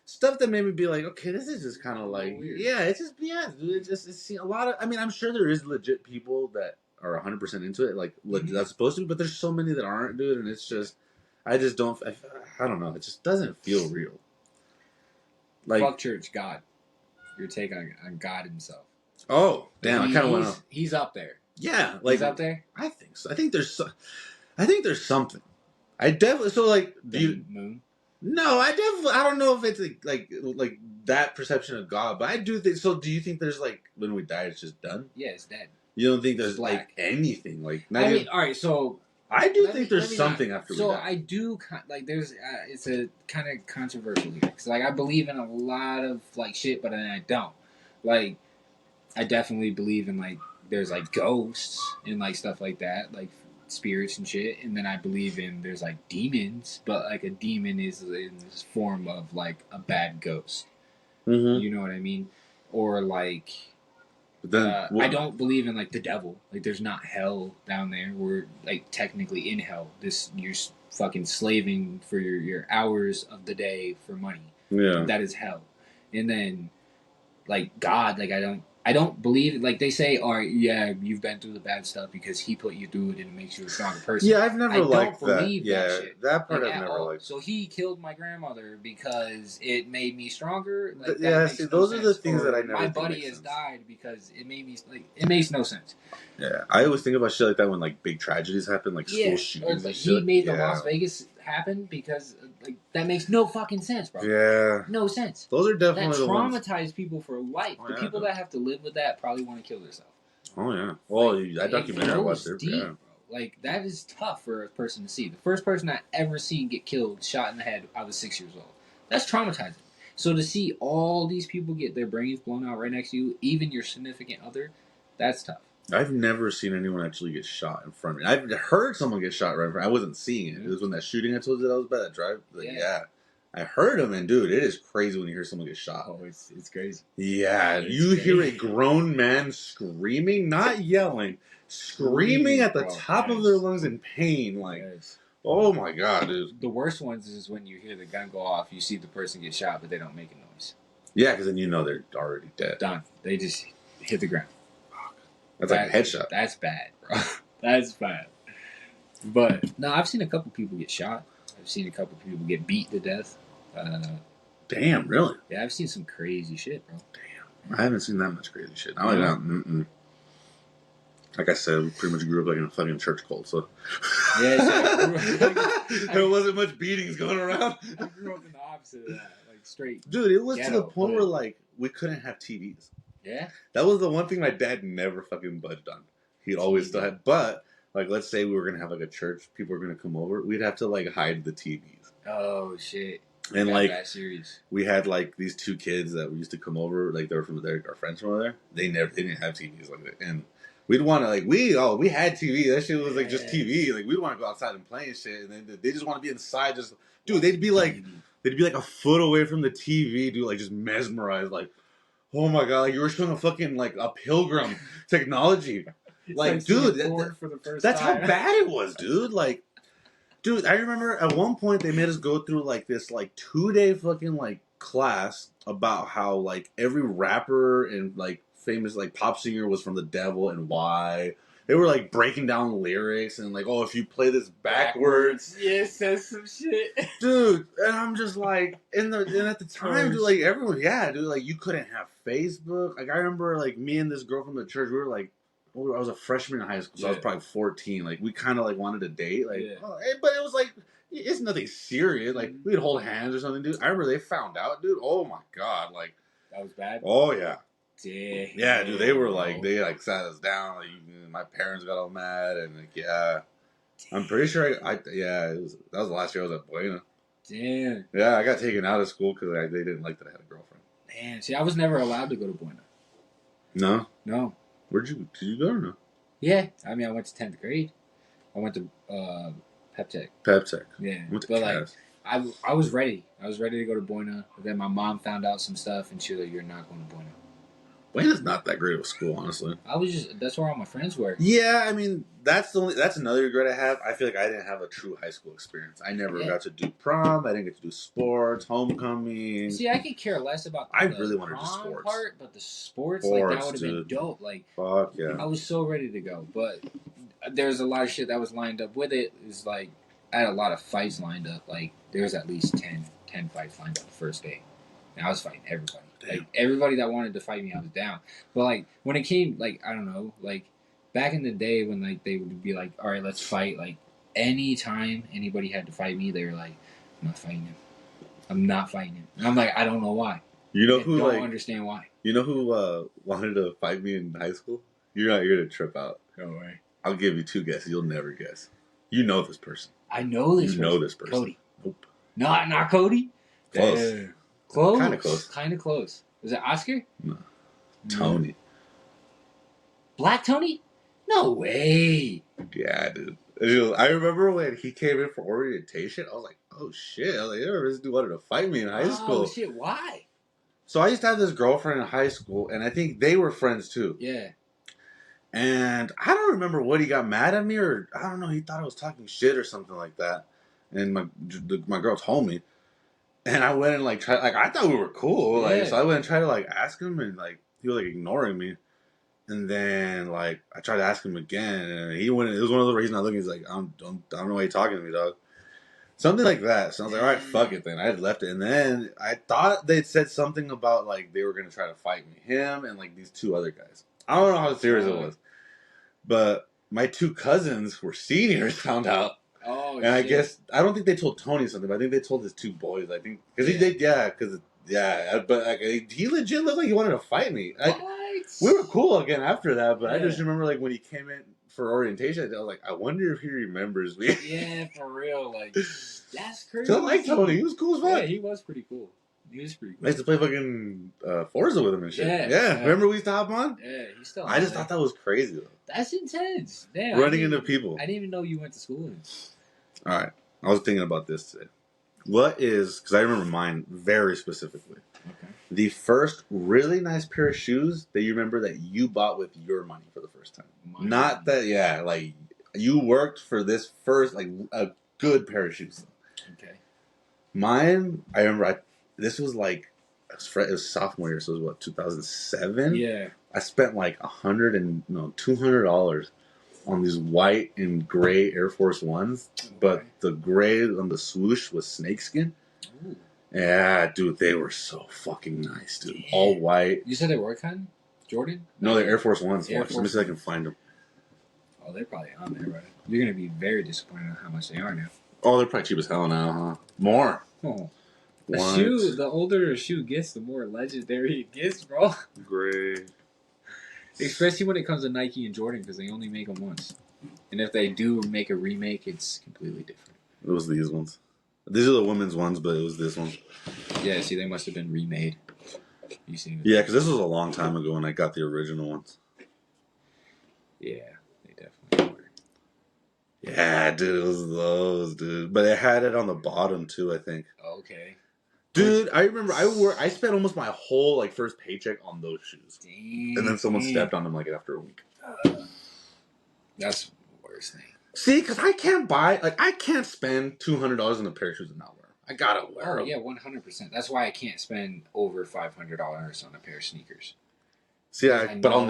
stuff that made me be like, okay, this is just kind of like, weird. Yeah, it's just BS, dude. It's a lot of. I mean, I'm sure there is legit people that are 100% into it, like that's supposed to be. But there's so many that aren't, dude, and it's just. I just don't. I don't know. It just doesn't feel real. Like fuck church, God. Your take on God himself. Oh damn! I kind of went off. He's up there. Yeah, like he's up there. I think so. I think there's something. I definitely like. Do you moon? No, I don't know if it's like that perception of God, but I do think so. Do you think there's like when we die, it's just done? Yeah, it's dead. You don't think there's like anything like? I mean, all right. So I do think there's something after we die. So I do like there's it's a kind of controversial here because like I believe in a lot of like shit, but then I don't. Like I definitely believe in like there's like ghosts and like stuff like that, like spirits and shit, and then I believe in there's like demons, but like a demon is in this form of like a bad ghost. Mm-hmm. You know what I mean? Or like I don't believe in like the devil. Like there's not hell down there. We're like technically in hell. You're fucking slaving for your hours of the day for money. Yeah, that is hell. And then like God, like I don't believe like they say, all right, yeah, you've been through the bad stuff because he put you through it and it makes you a stronger person. Yeah, I've never liked that. That shit. That part I've never liked. So he killed my grandmother because it made me stronger. Like, yeah, see, those are the things that I never. My buddy has died because it made me like it makes no sense. Yeah, I always think about shit like that when like big tragedies happen, like school shootings. Like he made the Las Vegas happen because like that makes no fucking sense, bro. Yeah, no sense. Those are definitely that traumatize people for life. The people that have to live with that probably want to kill themselves. Oh yeah. Well, that documentary was deep, bro. Like that is tough for a person to see. The first person I ever seen get killed, shot in the head, I was 6 years old. That's traumatizing. So to see all these people get their brains blown out right next to you, even your significant other, that's tough. I've never seen anyone actually get shot in front of me. I've heard someone get shot right in front of me. I wasn't seeing it. It was when that shooting I told you that was bad. That drive. Like, yeah. I heard him, and dude, it is crazy when you hear someone get shot. Oh, it's crazy. Yeah, you hear a grown man screaming, not yelling, screaming at the top of their lungs in pain. Like, oh my god, dude. The worst ones is when you hear the gun go off, you see the person get shot, but they don't make a noise. Yeah, because then you know they're already dead. Done. They just hit the ground. That's like a headshot. That's bad, bro. That's bad. But no, I've seen a couple people get shot. I've seen a couple people get beat to death. Damn, really? Yeah, I've seen some crazy shit, bro. Damn, I haven't seen that much crazy shit. I like I said, we pretty much grew up like in a fucking church cult, so there wasn't much beatings going around. I grew up in the opposite of that, like straight. Dude, it was to the point where like we couldn't have TVs. Yeah, that was the one thing my dad never fucking budged on. He'd always still had, but like let's say we were gonna have like a church, people were gonna come over, we'd have to like hide the TVs. Oh shit! And like we had like these two kids that used to come over, like they were from there, our friends from over there. They didn't have TVs like that, and we'd want to like we had TV. That shit was like just TV. Like we'd want to go outside and play and shit, and then they just want to be inside. Just dude, they'd be like a foot away from the TV, dude, like just mesmerized, like. Oh my god! Like you were showing a fucking like a pilgrim technology, like dude, that's how bad it was, dude. Like, dude, I remember at one point they made us go through like this like 2-day fucking like class about how like every rapper and like famous like pop singer was from the devil and why. They were like breaking down lyrics and like, oh, if you play this backwards, yeah, it says some shit, dude. And I'm just like, and at the time, dude, like everyone, dude, like you couldn't have Facebook. Like I remember, like me and this girl from the church, we were like, I was a freshman in high school, so I was probably 14. Like we kind of like wanted to date, like, but it was like it's nothing serious. Like we'd hold hands or something, dude. I remember they found out, dude. Oh my god, like that was bad. Oh yeah. Damn. Yeah, dude, they were like, they like sat us down. Like, my parents got all mad, and like, yeah, I'm pretty sure that was the last year I was at Buena. Damn. Yeah, I got taken out of school because they didn't like that I had a girlfriend. Man, see, I was never allowed to go to Buena. No. Did you go or no? Yeah, I mean, I went to 10th grade. I went to Pep Tech. Yeah, I went to but like, I was ready. I was ready to go to Buena, but then my mom found out some stuff, and she was like, "You're not going to Buena." Buena's not that great of a school, honestly. That's where all my friends were. Yeah, I mean, that's another regret I have. I feel like I didn't have a true high school experience. I never got to do prom. I didn't get to do sports, homecoming. See, I could care less about the really wanted to do sports part, but the sports like that would have been dope. Like, fuck yeah. I was so ready to go, but there's a lot of shit that was lined up with it. It's like I had a lot of fights lined up. Like there was at least 10 fights lined up the first day. And I was fighting everybody. Damn. Like everybody that wanted to fight me, I was down. But like when it came, like I don't know, like back in the day when like they would be like, all right, let's fight. Like anytime anybody had to fight me, they were like, I'm not fighting him. I'm not fighting him. And I'm like, I don't know why. You know I who don't like understand why. you know who wanted to fight me in high school? You're gonna trip out. No way. I'll give you 2 guesses. You'll never guess. You know this person. I know this. You know this person. Cody. Nope. Not Cody. Close. Close. Kinda close. Kind of close. Was it Oscar? No. Tony. Black Tony? No way. Yeah, dude. I remember when he came in for orientation, I was like, oh shit. I was like, this dude wanted to fight me in high school. Oh shit, why? So I used to have this girlfriend in high school, and I think they were friends too. Yeah. And I don't remember what he got mad at me, or I don't know, he thought I was talking shit or something like that. And my girl told me. And I went and like tried, like I thought we were cool. Like, so I went and tried to like ask him, and like he was like ignoring me. And then like I tried to ask him again, and he went. It was one of the reasons I looking. He's like, I don't know why you're talking to me, dog. Something like that. So I was like, all right, fuck it then. I had left it, and then I thought they'd said something about like they were gonna try to fight me, him and like these 2 other guys. I don't know how serious it was, but my 2 cousins were seniors. Found out. Oh, and I guess I don't think they told Tony something, but I think they told his 2 boys. I think because but like he legit looked like he wanted to fight me. We were cool again after that, but I just remember like when he came in for orientation, I was like, I wonder if he remembers me. Yeah, for real. Like that's crazy. So I like Tony. He was cool as fuck. Yeah, he was pretty cool. He was pretty cool. I used to play fucking Forza with him and shit. Yeah. Remember we used to hop on? Yeah, he's still. I just thought that was crazy though. That's intense. Damn, Running into people. I didn't even know you went to school. All right, I was thinking about this today. What is, because I remember mine very specifically. Okay. The first really nice pair of shoes that you remember that you bought with your money for the first time. Not that, like you worked for this first, like a good pair of shoes. Okay. Mine, I remember, this was like, it was sophomore year, so it was what, 2007? Yeah. I spent like $200 on these white and gray Air Force Ones, but the gray on the swoosh was snakeskin. Ooh. Yeah, dude, they were so fucking nice, dude. Yeah. All white. You said they were kind? Jordan? No, they're Air Force Ones. Let me see if I can find them. Oh, they're probably on there, right? You're going to be very disappointed on how much they are now. Oh, they're probably cheap as hell now, huh? More. Oh. The older a shoe gets, the more legendary it gets, bro. Gray. Especially when it comes to Nike and Jordan, because they only make them once. And if they do make a remake, it's completely different. It was these ones. These are the women's ones, but it was this one. Yeah, see, they must have been remade. You see? Yeah, because this was a long time ago when I got the original ones. Yeah, they definitely were. Yeah, dude, it was those, dude. But it had it on the bottom, too, I think. Okay. Dude, I remember I spent almost my whole like first paycheck on those shoes. And then someone stepped on them like after a week. That's the worst thing. See, because I can't spend $200 on a pair of shoes and not wear them. I gotta wear them. Yeah, 100%. That's why I can't spend over $500 on a pair of sneakers. See, I will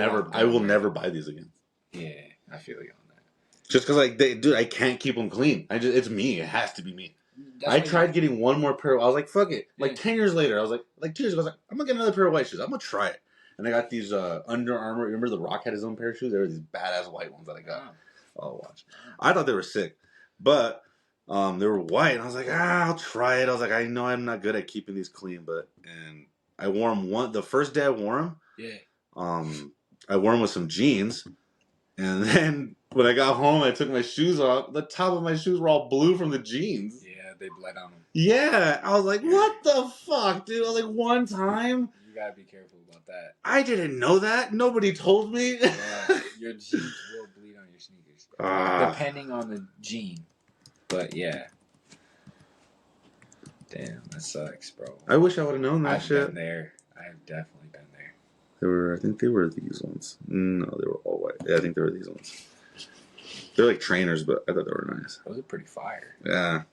never buy these again. Yeah, I feel you on that. Just because, dude, I can't keep them clean. It's me. It has to be me. I tried getting one more pair. I was like, fuck it. Like 10 years later, I was like 2 years ago, I was like, I'm gonna get another pair of white shoes. I'm gonna try it. And I got these Under Armour. Remember The Rock had his own pair of shoes? There were these badass white ones that I got. I'll watch. I thought they were sick, but they were white, and I was like, I'll try it. I was like, I know I'm not good at keeping these clean, and I wore them the first day I wore them. Yeah. I wore them with some jeans, and then when I got home, I took my shoes off. The top of my shoes were all blue from the jeans. Yeah, they bled on them. Yeah, I was like, what the fuck, dude? I was like, one time. You gotta be careful about that. I didn't know that. Nobody told me. Yeah, your jeans will bleed on your sneakers. Depending on the jean. But yeah. Damn, that sucks, bro. I wish I would have known that shit. I've been there. I've definitely been there. I think they were these ones. No, they were all white. Yeah, I think they were these ones. They're like trainers, but I thought they were nice. Those are pretty fire. Yeah.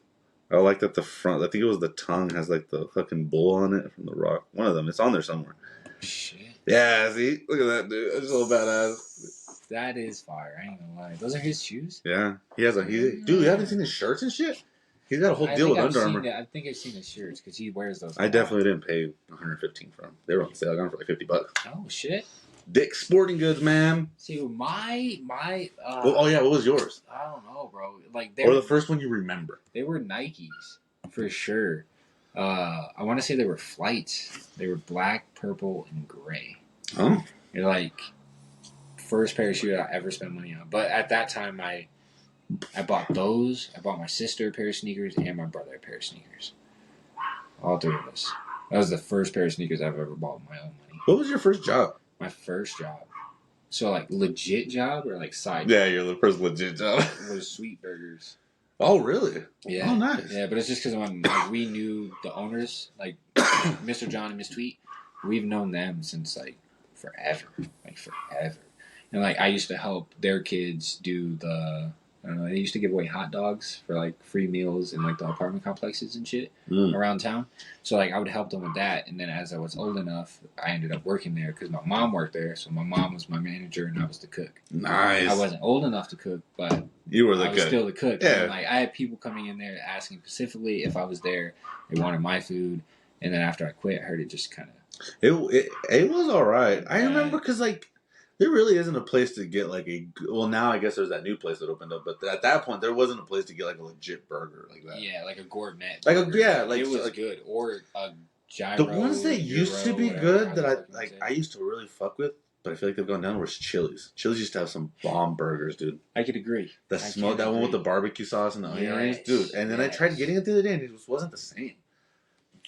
I like that the front, I think it was the tongue, has like the fucking bull on it from The Rock. One of them. It's on there somewhere. Shit. Yeah, see? Look at that, dude. That's so badass. That is fire. I ain't gonna lie. Those are his shoes? Yeah. He has a... dude, you haven't seen his shirts and shit? He's got a whole deal with Under Armour. I think I've seen his shirts because he wears those. I definitely didn't pay $115 for them. They were on sale. I got them for like $50. Oh, shit. Dick's Sporting Goods, man. See, my oh, yeah. What was yours? I don't know, bro. Like, or the first one you remember? They were Nikes, for sure. I want to say they were Flights. They were black, purple, and gray. Oh. They're like first pair of shoes I ever spent money on. But at that time, I bought those. I bought my sister a pair of sneakers and my brother a pair of sneakers. All three of us. That was the first pair of sneakers I've ever bought with my own money. What was your first job? My first job. So, like, legit job or, like, side Yeah, you're the first legit job. It was Sweet Burgers. Oh, really? Yeah. Oh, nice. Yeah, but it's just because like, we knew the owners, like, Mr. John and Miss Tweet. We've known them since, like, forever. Like, forever. And, like, I used to help their kids do the... I don't know, they used to give away hot dogs for, like, free meals in, like, the apartment complexes and shit around town. So, like, I would help them with that. And then as I was old enough, I ended up working there because my mom worked there. So my mom was my manager and I was the cook. Nice. I wasn't old enough to cook, but you were the I was still the cook. Yeah. And, like, I had people coming in there asking specifically if I was there. They wanted my food. And then after I quit, I heard it just kind of... It was all right. I remember because, like, there really isn't a place to get, like, a... Well, now I guess there's that new place that opened up, but at that point, there wasn't a place to get, like, a legit burger like that. Yeah, like a gourmet like burger. like... It was like, good. Or a gyro. the ones that used to be whatever, good that I used to really fuck with, but I feel like they've gone down, was Chili's. Chili's used to have some bomb burgers, dude. I could agree. That one with the barbecue sauce and the onion rings, dude. And then I tried getting it the other day, and it just wasn't the same.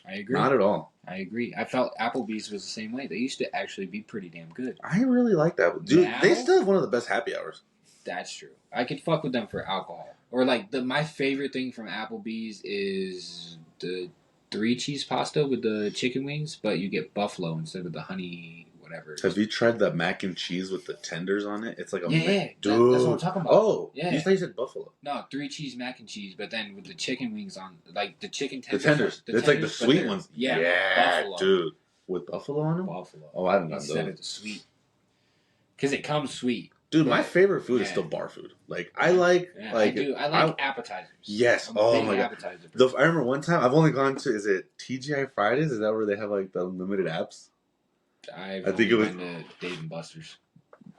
I agree. Not at all. I agree. I felt Applebee's was the same way. They used to actually be pretty damn good. I really like that. Dude, Now, they still have one of the best happy hours. That's true. I could fuck with them for alcohol. Or, like, my favorite thing from Applebee's is the 3-cheese pasta with the chicken wings, but you get buffalo instead of the honey whatever. Have you tried the mac and cheese with the tenders on it? It's like a dude. That's what I'm talking about. Oh, yeah. You said buffalo. No, 3-cheese mac and cheese, but then with the chicken wings on, like the chicken tenders. The tenders. It's like the sweet ones. Yeah, buffalo. Dude. With buffalo on them? Buffalo. Oh, I haven't done those. Instead of the sweet. Because it comes sweet. Dude, my favorite food is still bar food. Like, I like... I do. I like appetizers. Yes. Oh, my God. I remember one time, I've only gone to... Is it TGI Fridays? Is that where they have, like, the unlimited apps? I think it was... to Dave & Buster's.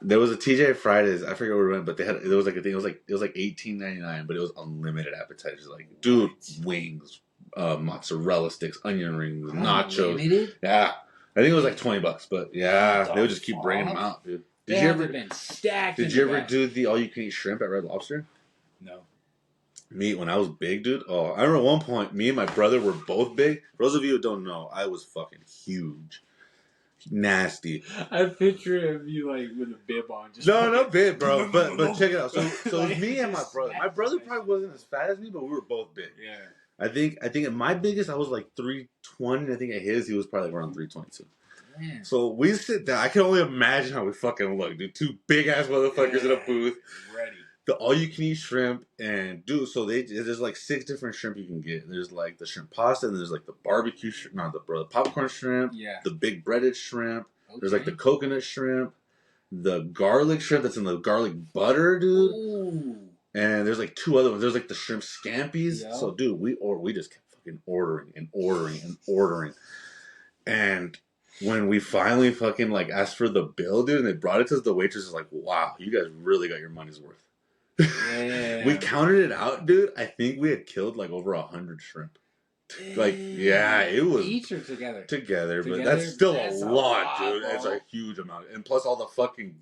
There was a TGI Fridays. I forget where we went, but they had... It was like a thing. It was like $18.99, but it was unlimited appetizers. Like, dude, wings, mozzarella sticks, onion rings, nachos. Unlimited? Yeah. I think it was like $20, but yeah, they would just keep bringing them out, dude. Did you ever do the all-you-can-eat shrimp at Red Lobster? No. Me, when I was big, dude. Oh, I remember at one point, me and my brother were both big. For those of you who don't know, I was fucking huge. Nasty. I picture of you like with a bib on. Just no bib, bro. But check it out. So it was me and my brother. My brother probably wasn't as fat as me, but we were both big. Yeah. I think at my biggest, I was like 320. I think at his, he was probably around 322. Man. So we sit down. I can only imagine how we fucking look, dude. Two big ass motherfuckers in a booth. Ready. The all-you-can-eat shrimp, and dude, so there's like 6 different shrimp you can get. There's like the shrimp pasta, and there's like the barbecue shrimp, the popcorn shrimp, the big breaded shrimp. Okay. There's like the coconut shrimp, the garlic shrimp that's in the garlic butter, dude. Ooh. And there's like 2 other ones. There's like the shrimp scampies. Yep. So, dude, we just kept fucking ordering and ordering and ordering, and when we finally fucking like asked for the bill, dude, and they brought it to us, the waitress was like, "Wow, you guys really got your money's worth." Yeah. We counted it out, dude. I think we had killed like over 100 shrimp. Like, yeah, it was each or together. Together, but that's still a lot, dude. It's a huge amount, and plus all the fucking.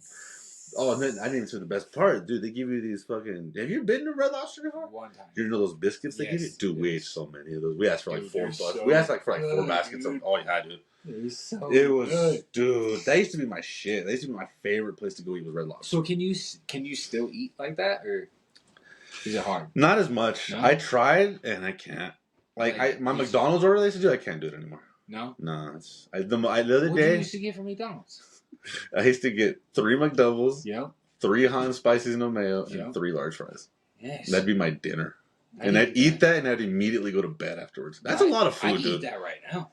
Oh, and then I didn't even say the best part, dude. They give you these fucking. Have you been to Red Lobster before? One time. You know those biscuits they give you, dude. We ate so many of those. We asked for like $4. So we asked like for like 4 baskets of. Oh yeah, dude. It was good. Dude. That used to be my shit. That used to be my favorite place to go eat was Red Lobster. So can you still eat like that, or is it hard? Not as much. No? I tried and I can't. Like my McDonald's order they used to do, I can't do it anymore. No. No. The other day. What did you used to get from McDonald's? I used to get 3 McDoubles. Yep. 3 hot and spicy no mayo and 3 large fries. Yes. That'd be my dinner. And I'd eat that and I'd immediately go to bed afterwards. That's a lot of food, dude. I'd eat that right now.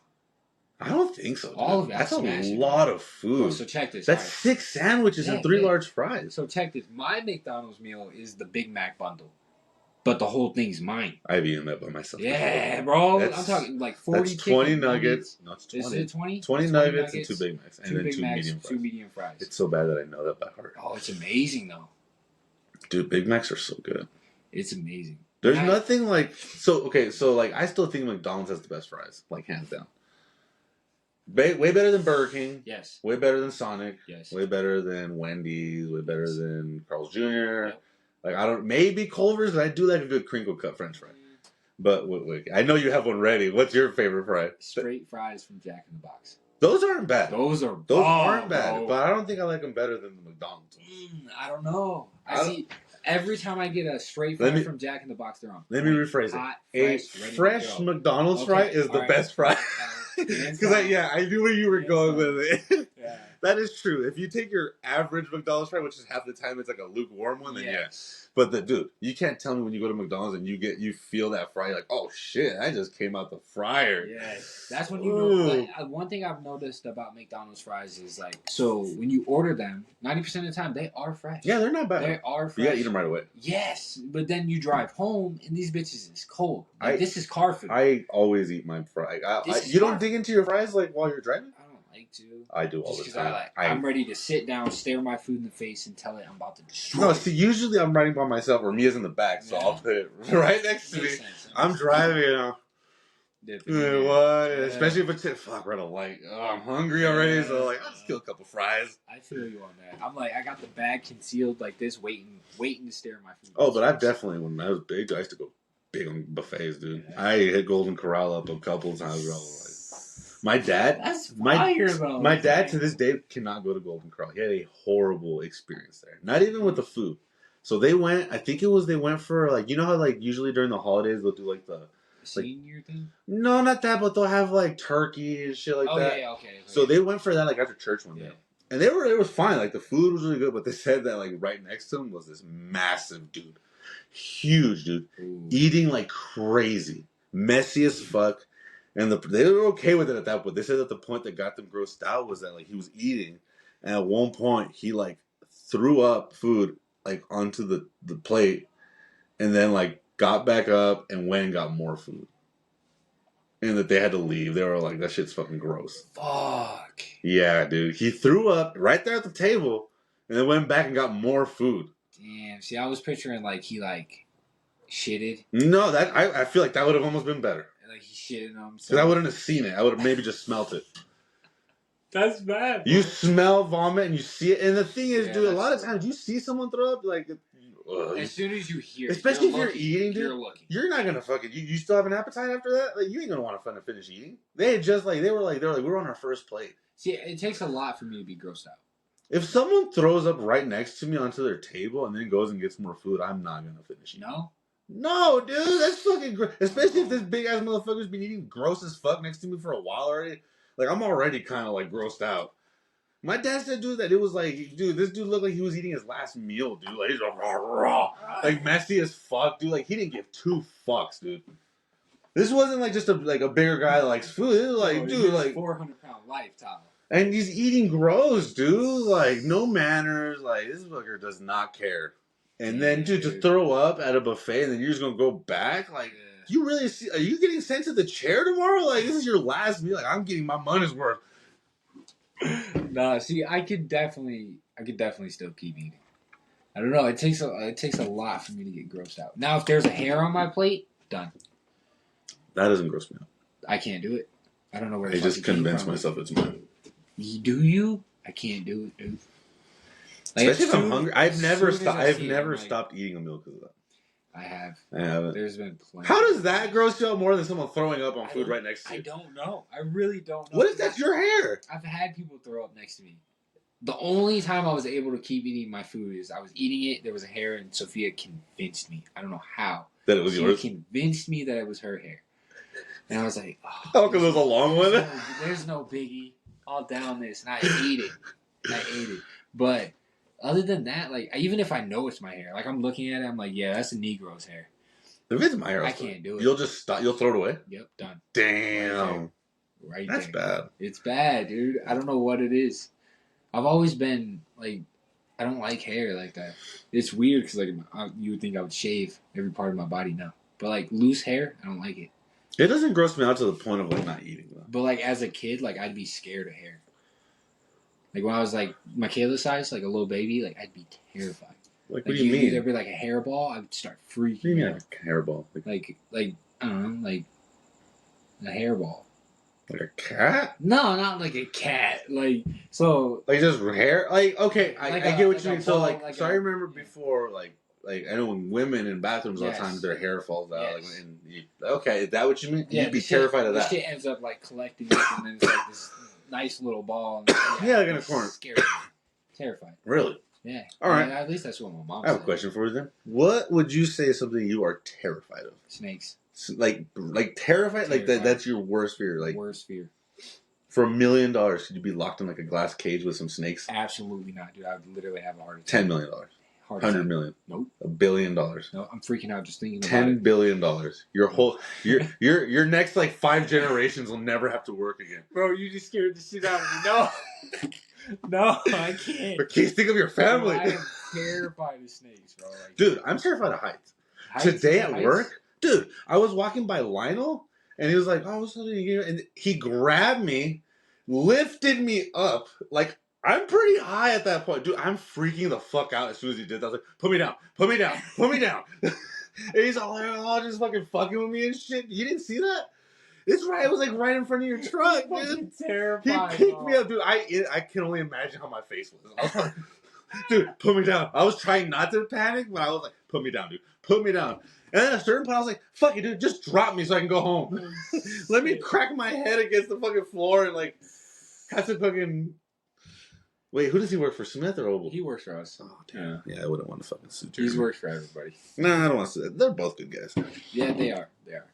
I don't think so. Dude. All of it. That's a lot of food. So check this. That's 6 sandwiches and 3 large fries. So check this. My McDonald's meal is the Big Mac bundle, but the whole thing's mine. I've eaten that by myself. Yeah, bro. I'm talking like 40 that's 20 nuggets. No, it's 20. Is it 20? 20 nuggets and 2 Big Macs. And then 2 medium fries. 2 medium fries. It's so bad that I know that by heart. Oh, it's amazing, though. Dude, Big Macs are so good. It's amazing. There's nothing like... So I still think McDonald's has the best fries. Like, hands down. Way better than Burger King. Yes. Way better than Sonic. Yes. Way better than Wendy's. Way better than Carl's Jr. Yep. Like, maybe Culver's, but I do like a good crinkle cut French fry. But wait, I know you have one ready. What's your favorite fry? Straight fries from Jack in the Box. Those aren't bad. Those aren't bad. Bro. But I don't think I like them better than the McDonald's. I don't know. I see. Every time I get a straight fry from Jack in the Box, they're on. Let me rephrase hot, it. A fresh McDonald's fry is the best fry. Because I knew where you were going with it. Yeah. That is true. If you take your average McDonald's fry, which is half the time it's like a lukewarm one, then yes. But dude, you can't tell me when you go to McDonald's and you feel that fry, you're like, oh shit, I just came out the fryer. Yes. That's when you know. Like, one thing I've noticed about McDonald's fries is like, so when you order them, 90% of the time they are fresh. Yeah, they're not bad. They are fresh. You gotta eat them right away. Yes, but then you drive home and these bitches is cold. Like, this is car food. I always eat my fry. You don't dig into your fries like while you're driving? I don't like to. I do all the time. I'm ready to sit down, stare my food in the face, and tell it I'm about to destroy it. No, see, usually I'm riding by myself or Mia's in the back, so I'll put it right next to me. I'm driving, what? Especially if it's fuck, we're at a light. Oh, I'm hungry already, so like I'll just kill a couple fries. I feel you on that. I'm like, I got the bag concealed like this, waiting to stare at my food. Oh, but I've definitely, when I was big, I used to go big on buffets, dude. Yeah. I hit Golden Corral up a couple of times. My dad, my dad to this day cannot go to Golden Corral. He had a horrible experience there. Not even with the food. So they went. I think they went for like, you know how like usually during the holidays they'll do like the senior thing. No, not that, but they'll have like turkey and shit like that. Yeah, okay. So they went for that like after church one day, and it was fine. Like the food was really good, but they said that like right next to them was this massive dude, huge dude, eating like crazy, messy as fuck. And they were okay with it at that point. They said that the point that got them grossed out was that like he was eating, and at one point he like threw up food like onto the plate, and then like got back up and went and got more food. And that they had to leave. They were like, that shit's fucking gross. Fuck. Yeah, dude. He threw up right there at the table, and then went back and got more food. Damn. See, I was picturing like he like shitted. No, I feel like that would have almost been better. Like he shitted on himself. Because I wouldn't have seen it. I would have maybe just smelt it. That's bad. You smell vomit and you see it. And the thing is, dude, a lot of times you see someone throw up, like... as soon as you hear it. Especially if you're eating, dude. You're not going to fucking... You still have an appetite after that? Like, you ain't going to want to finish eating. They were on our first plate. See, it takes a lot for me to be grossed out. If someone throws up right next to me onto their table and then goes and gets more food, I'm not going to finish eating. No, dude, that's fucking gross. Especially if this big ass motherfucker's been eating gross as fuck next to me for a while already. Like, I'm already kind of like grossed out. My dad said, dude, that it was like, dude, this dude looked like he was eating his last meal, dude. Like, he's like, raw, like messy as fuck, dude. Like, he didn't give 2 fucks, dude. This wasn't like just a bigger guy that likes food. It was like, dude, like 400-pound life, Tyler. And he's eating gross, dude. Like, no manners. Like, this fucker does not care. And then, dude, to throw up at a buffet and then you're just going to go back? Like, you really see... Are you getting sent to the chair tomorrow? Like, this is your last meal. Like, I'm getting my money's worth. Nah, see, I could definitely still keep eating. I don't know. It takes a lot for me to get grossed out. Now, if there's a hair on my plate, done. That doesn't gross me out. I can't do it. I don't know where. I just convince myself it's mine. Do you? I can't do it, dude. Like, especially if I'm hungry. I've never stopped eating a meal because of that. I have. I haven't. There's been plenty. How does that gross you out more than someone throwing up on food right next to you? I don't know. I really don't know. What if that's your hair? I've had people throw up next to me. The only time I was able to keep eating my food is I was eating it, there was a hair, and Sophia convinced me. I don't know how. That it was yours? She convinced me that it was her hair. And I was like, oh, because it was a long one? There's no biggie. I'll down this. And I ate it. But other than that, like, even if I know it's my hair, like, I'm looking at it, I'm like, yeah, that's a Negro's hair. If it's my hair, I can't do it. You'll just stop. You'll throw it away? Yep, done. Damn. Right That's there. bad. It's bad, dude. I don't know what it is. I've always been like, I don't like hair like that. It's weird because like you would think I would shave every part of my body now, but like loose hair, I don't like it. It doesn't gross me out to the point of like not eating though. But like as a kid, like I'd be scared of hair. Like when I was like Michaela size, like a little baby, like I'd be terrified. Like what do you mean? There'd be like a hairball, I would start freaking What do you mean out. a hairball? Like I don't know, like a hairball. Like a cat? No, not like a cat. Like so. Like just hair? Like okay, I get what you mean. So like so I remember before like I know when women in bathrooms all the Yes. time their hair falls out. Yes. Like, okay, is that what you mean? Yeah, You'd be the terrified of the that. shit ends up like collecting up, and then it's like this nice little ball. And, Yeah, like in a corner. Scary. Terrified. Really? Yeah. All right. At least that's what my mom I have said. a question for you then. What would you say is something you are terrified of? Snakes. Like terrified? Like that's your worst fear. Like worst fear. for $1 million, could you be locked in like a glass cage with some snakes? Absolutely not, dude. I would literally have a heart attack. $10 million. Heart $100 attack. million. Nope. $1 billion. No, I'm freaking out just thinking about $10 it. billion. Your whole your next like 5 generations will never have to work again. Bro, you just scared the shit out of me. No. No, I can't. But please think of your family. Bro, I am terrified of snakes, bro. Like, Dude, I'm terrified of heights. Today at work, dude, I was walking by Lionel and he was like, "Oh, what's up?" And he grabbed me, lifted me up. Like I'm pretty high at that point, dude. I'm freaking the fuck out as soon as he did that. I was like, "Put me down, put me down, put me down." And he's all like, "Oh, just fucking fucking with me and shit." You didn't see that? It's right. It was like right in front of your truck, dude. Terrified. He picked me up, dude. I can only imagine how my face was. I was like, dude, put me down. I was trying not to panic, but I was like, put me down, dude. Put me down. And then at a certain point, I was like, fuck it, dude. Just drop me so I can go home. Let me crack my head against the fucking floor and like have to fucking. Wait, who does he work for? Smith or Oval? He works for us. Oh, damn. Yeah, I wouldn't want to fucking sue He's worked for everybody. No, I don't want to sue. They're both good guys. Yeah, they are. They are.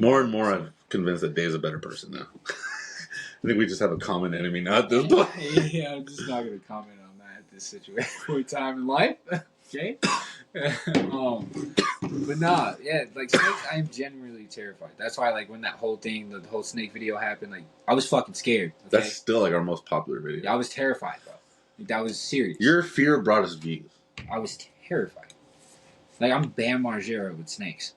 More and more, I'm convinced that Dave's a better person now. I think we just have a common enemy now at this point. Yeah, I'm just not going to comment on that at this situation time in life. Okay? But nah, yeah, like snakes, I'm genuinely terrified. That's why, like, when that whole thing, the whole snake video happened, like, I was fucking scared. Okay? That's still like our most popular video. I was terrified, bro. Like, that was serious. Your fear brought us views. I was terrified. Like, I'm Bam Margera with snakes.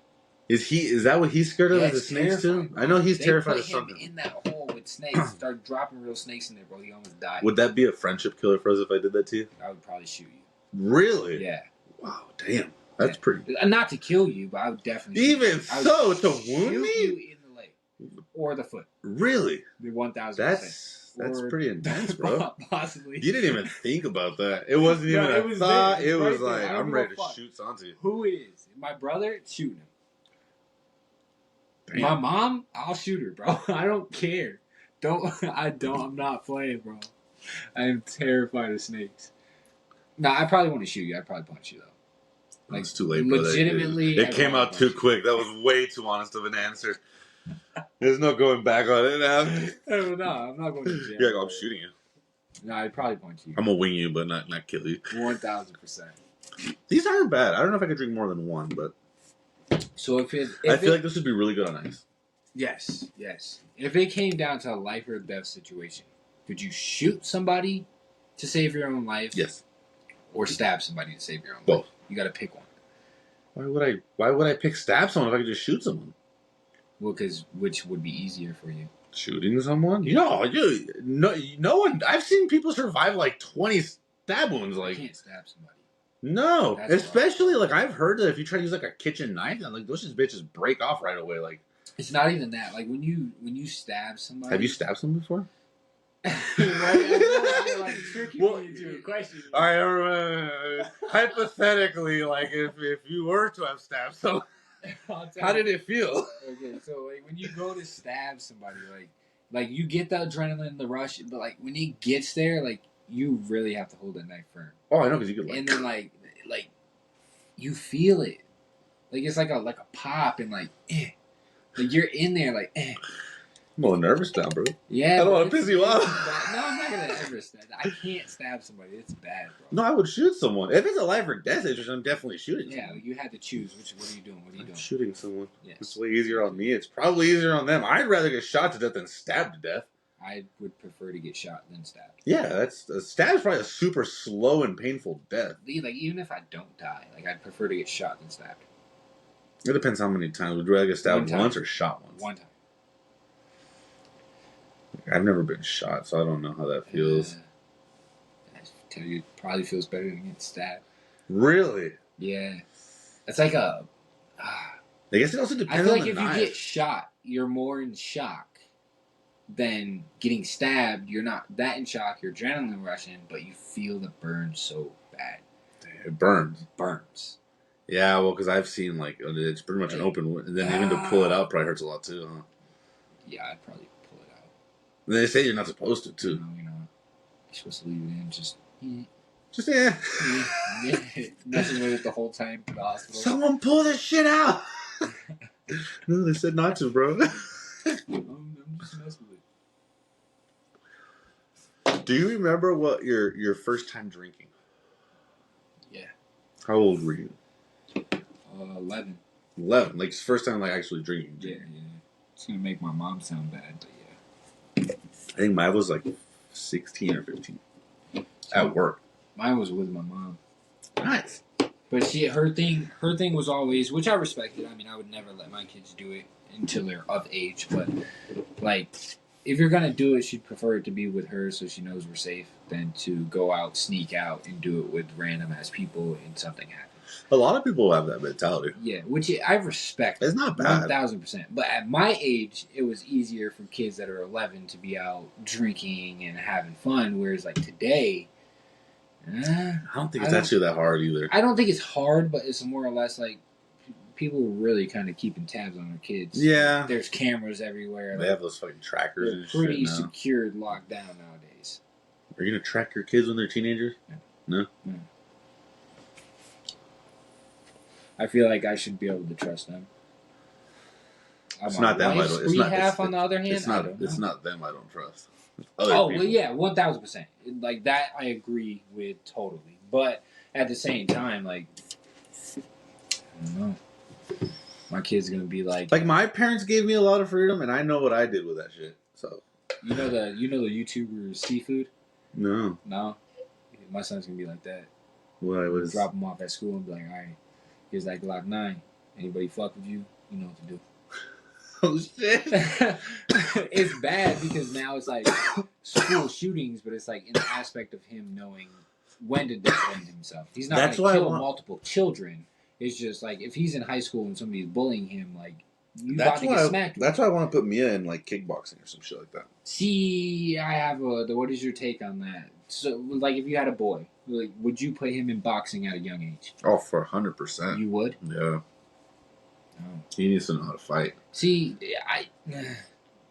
Is that what he's scared of? Yeah, Is the snakes terrifying. too? I know he's They terrified put of him something. in that hole with snakes. Started dropping real snakes in there, bro. He almost died. Would that be a friendship killer for us if I did that to you? I would probably shoot you. Really? Yeah. Wow, damn. That's pretty. Not to kill you, but I would definitely. Even I would so, to shoot wound you me? in the leg or the foot. Really? The 1,000%. That's Or- pretty intense, bro. Possibly. You didn't even think about that. It wasn't even No, it a was thought. there. It was Right there. like, I don't I'm give ready a to fuck. shoot Santi. Who it is? My brother, shooting him. Damn. My mom, I'll shoot her, bro. I don't care. I'm not playing, bro. I am terrified of snakes. Nah, I probably want to shoot you. I'd probably punch you, though. Like, It's too late, brother. legitimately, It came out too quick. That was way too honest of an answer. There's no going back on it now. No, I'm not going to jail. You're like, I'm shooting you. No, I'd probably punch you. I'm gonna wing you, but not kill you. 1,000%. These aren't bad. I don't know if I could drink more than one, but So if I feel like this would be really good on ice. Yes. If it came down to a life or death situation, would you shoot somebody to save your own life? Yes. Or stab somebody to save your own Both. life? You got to pick one. Why would I pick stab someone if I could just shoot someone? Well, because which would be easier for you? Shooting someone? No one. I've seen people survive like 20 stab wounds. You Like can't stab somebody. no, That's especially like I've heard that if you try to use like a kitchen knife, like those just bitches break off right away. Like, It's not even that. Like when you stab somebody. have you stabbed someone before? Right? Like tricking Well, me into a question. All right, hypothetically, like if you were to have stabbed someone, I'll tell how you. did it feel? Okay, so like when you go to stab somebody, like you get the adrenaline, the rush, but like when it gets there, like you really have to hold that knife firm, Oh, I know because you could like. and then like you feel it, like it's like a pop, and like you're in there, like I'm a little nervous now, bro. Yeah, I don't want to it's- piss you off. No, I'm not gonna ever stab. I can't stab somebody. It's bad, bro. No, I would shoot someone. If it's a life or death situation, I'm definitely shooting Yeah, someone. you had to choose. What are you doing? What are you I'm doing? shooting someone. Yes. It's way easier on me. It's probably easier on them. I'd rather get shot to death than stabbed to death. I would prefer to get shot than stabbed. Yeah, that's a stab is probably a super slow and painful death. Like even if I don't die, like I'd prefer to get shot than stabbed. It depends how many times. Would you rather get stabbed One once time. or shot once? One time. I've never been shot, so I don't know how that feels. I tell you, it probably feels better than getting stabbed. Really? Yeah, it's like a. I guess it also I depends feel on like the if knife. you get shot, you're more in shock than getting stabbed. You're not that in shock. Your adrenaline rushing, but you feel the burn so bad. It burns. Burns. Yeah, well, because I've seen, like, it's pretty much an open wound. And then even to pull it out probably hurts a lot, too, huh? Yeah, I'd probably pull it out. And they say you're not supposed to, too. No, you're not. You're supposed to leave it in. Just messing with it the whole time to the hospital. Someone pull this shit out! No, they said not to, bro. I'm just messing with it. Do you remember what your first time drinking? Yeah. How old were you? 11. 11. Like, first time, like, actually drinking. Yeah. It's gonna make my mom sound bad, but yeah. I think mine was, like, 16 or 15. At work. Mine was with my mom. Nice. But her thing was always, which I respected. I mean, I would never let my kids do it until they're of age. But like, if you're gonna do it, she'd prefer it to be with her, so she knows we're safe, than to go out, sneak out, and do it with random ass people and something happens. A lot of people have that mentality. Yeah, which I respect. It's not bad. 1000%. But at my age, it was easier for kids that are 11 to be out drinking and having fun, whereas like today. I don't think it's actually that hard either. I don't think it's hard, but it's more or less like people are really kind of keeping tabs on their kids. Yeah. There's cameras everywhere. They have those fucking trackers They're and pretty shit now. secured, locked down nowadays. Are you going to track your kids when they're teenagers? No? I feel like I should be able to trust them. It's not them I don't. It's not. Half on the other hand, It's not. I don't know. It's not them I don't trust. Other Oh people. well, yeah, 1000%. Like that, I agree with totally. But at the same time, like I don't know, my kid's gonna be like my parents gave me a lot of freedom, and I know what I did with that shit. So you know the YouTuber Seafood. no, My son's gonna be like that. what I was. Drop him off at school and be like, all right, here's that Glock 9. Anybody fuck with you, you know what to do. Oh shit! It's bad because now it's like school shootings, but it's like in the aspect of him knowing when to defend himself. He's not That's going why to I kill want- multiple children. It's just like if he's in high school and somebody's bullying him, like you That's about to get why. smacked. That's why I want to put Mia in like kickboxing or some shit like that. See, I have what is your take on that? So, like, if you had a boy, like, would you put him in boxing at a young age? Oh, for 100%. You would. Yeah. Oh. He needs to know how to fight. See,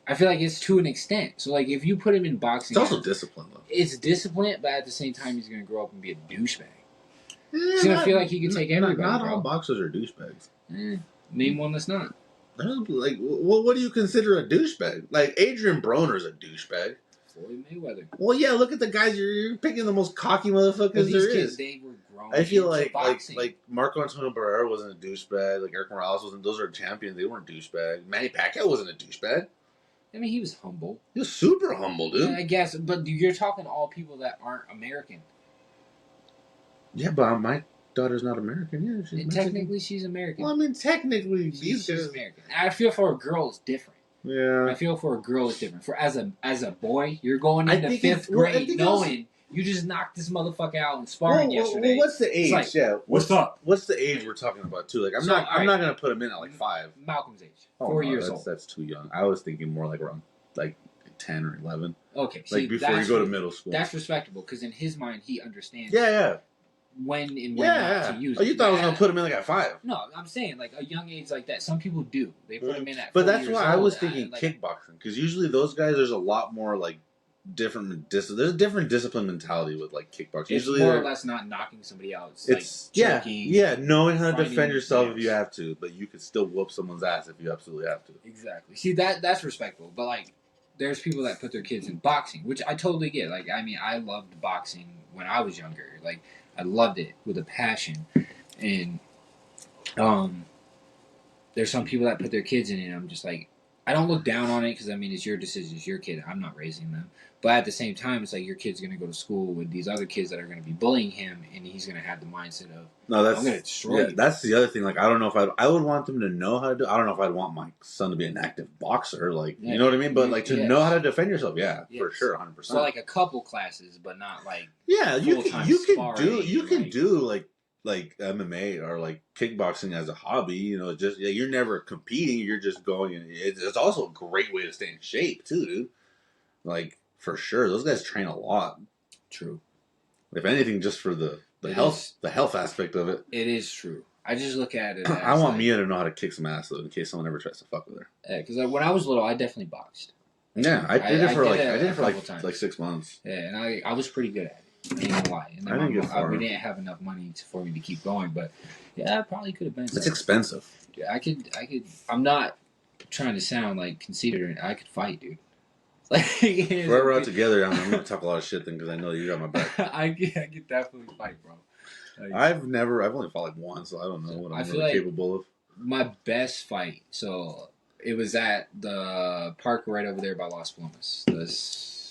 I feel like it's to an extent. So, like, if you put him in boxing, It's also discipline, though. it's discipline, but at the same time, he's gonna grow up and be a douchebag. He's gonna feel like he can take everybody. Not bro. all boxers are douchebags. Name one that's not. Like, what do you consider a douchebag? Like, Adrian Broner's a douchebag. Floyd Mayweather. Well, yeah, look at the guys. You're picking the most cocky motherfuckers But these there kids, is. they were grown. I feel into like boxing. Marco Antonio Barrera wasn't a douchebag. Like Eric Morales wasn't. Those are champions. They weren't douchebag. Manny Pacquiao wasn't a douchebag. I mean, he was humble. He was super humble, dude. Yeah, I guess, but you're talking all people that aren't American. Yeah, but my daughter's not American. Yeah, she's Mexican. Technically, she's American. Well, I mean, technically, she's these guys. American. I feel for a girl it's different. Yeah. I feel for a girl it's different. For as a boy, you're going I into think fifth well, I grade think knowing you just knocked this motherfucker out in sparring yesterday. Well, what's the age? like, yeah. what's up? What's the age we're talking about too? Like, I'm So, not alright. gonna put him in at like 5. Malcolm's age, Oh, 4 no, years that's, old. That's too young. I was thinking more like around like 10 or 11. Okay, Like before you go to middle school. That's respectable because in his mind he understands. Yeah. When and when not to use. Oh, you it. thought I was gonna put him in like at 5? No, I'm saying like a young age like that. Some people do. They put him in at. But 4 that's years why I old, was thinking like, kickboxing, because usually those guys, there's a lot more like there's a different discipline mentality with like kickboxing. It's Usually more or less not knocking somebody out. It's like choking, knowing how to fighting, defend yourself yes. if you have to, but you could still whoop someone's ass if you absolutely have to. Exactly. See, that's respectable, but like, there's people that put their kids in boxing, which I totally get. Like, I mean, I loved boxing when I was younger. Like, I loved it with a passion, and there's some people that put their kids in it. And I'm just like, I don't look down on it because I mean, it's your decision, it's your kid. I'm not raising them, but at the same time, it's like your kid's gonna go to school with these other kids that are gonna be bullying him, and he's gonna have the mindset of, no, that's I'm gonna destroy you. That's the other thing. Like, I don't know if I would want them to know how to do. I don't know if I'd want my son to be an active boxer. Like, you know what I mean? But like to know how to defend yourself, for sure, 100%. So like a couple classes, but not like you can do like MMA or like kickboxing as a hobby. You know, just you're never competing. You're just going, and it's also a great way to stay in shape too, dude. Like for sure, those guys train a lot. True. If anything, just for the health aspect of it. It is true. I just look at it. I want Mia to know how to kick some ass though, in case someone ever tries to fuck with her. Yeah, because when I was little, I definitely boxed. Yeah, I did it for 6 months. Yeah, and I was pretty good at it. I ain't gonna lie. And then we didn't have enough money for me to keep going, but yeah, I probably could have been. It's expensive. Yeah, I could. I'm not trying to sound like conceited. I could fight, dude. Like, if we're out together, I'm gonna talk a lot of shit then because I know you got my back. I could definitely fight, bro. Like, I've only fought like once, so I don't know what I'm really capable of. My best fight, so it was at the park right over there by Las Plumas,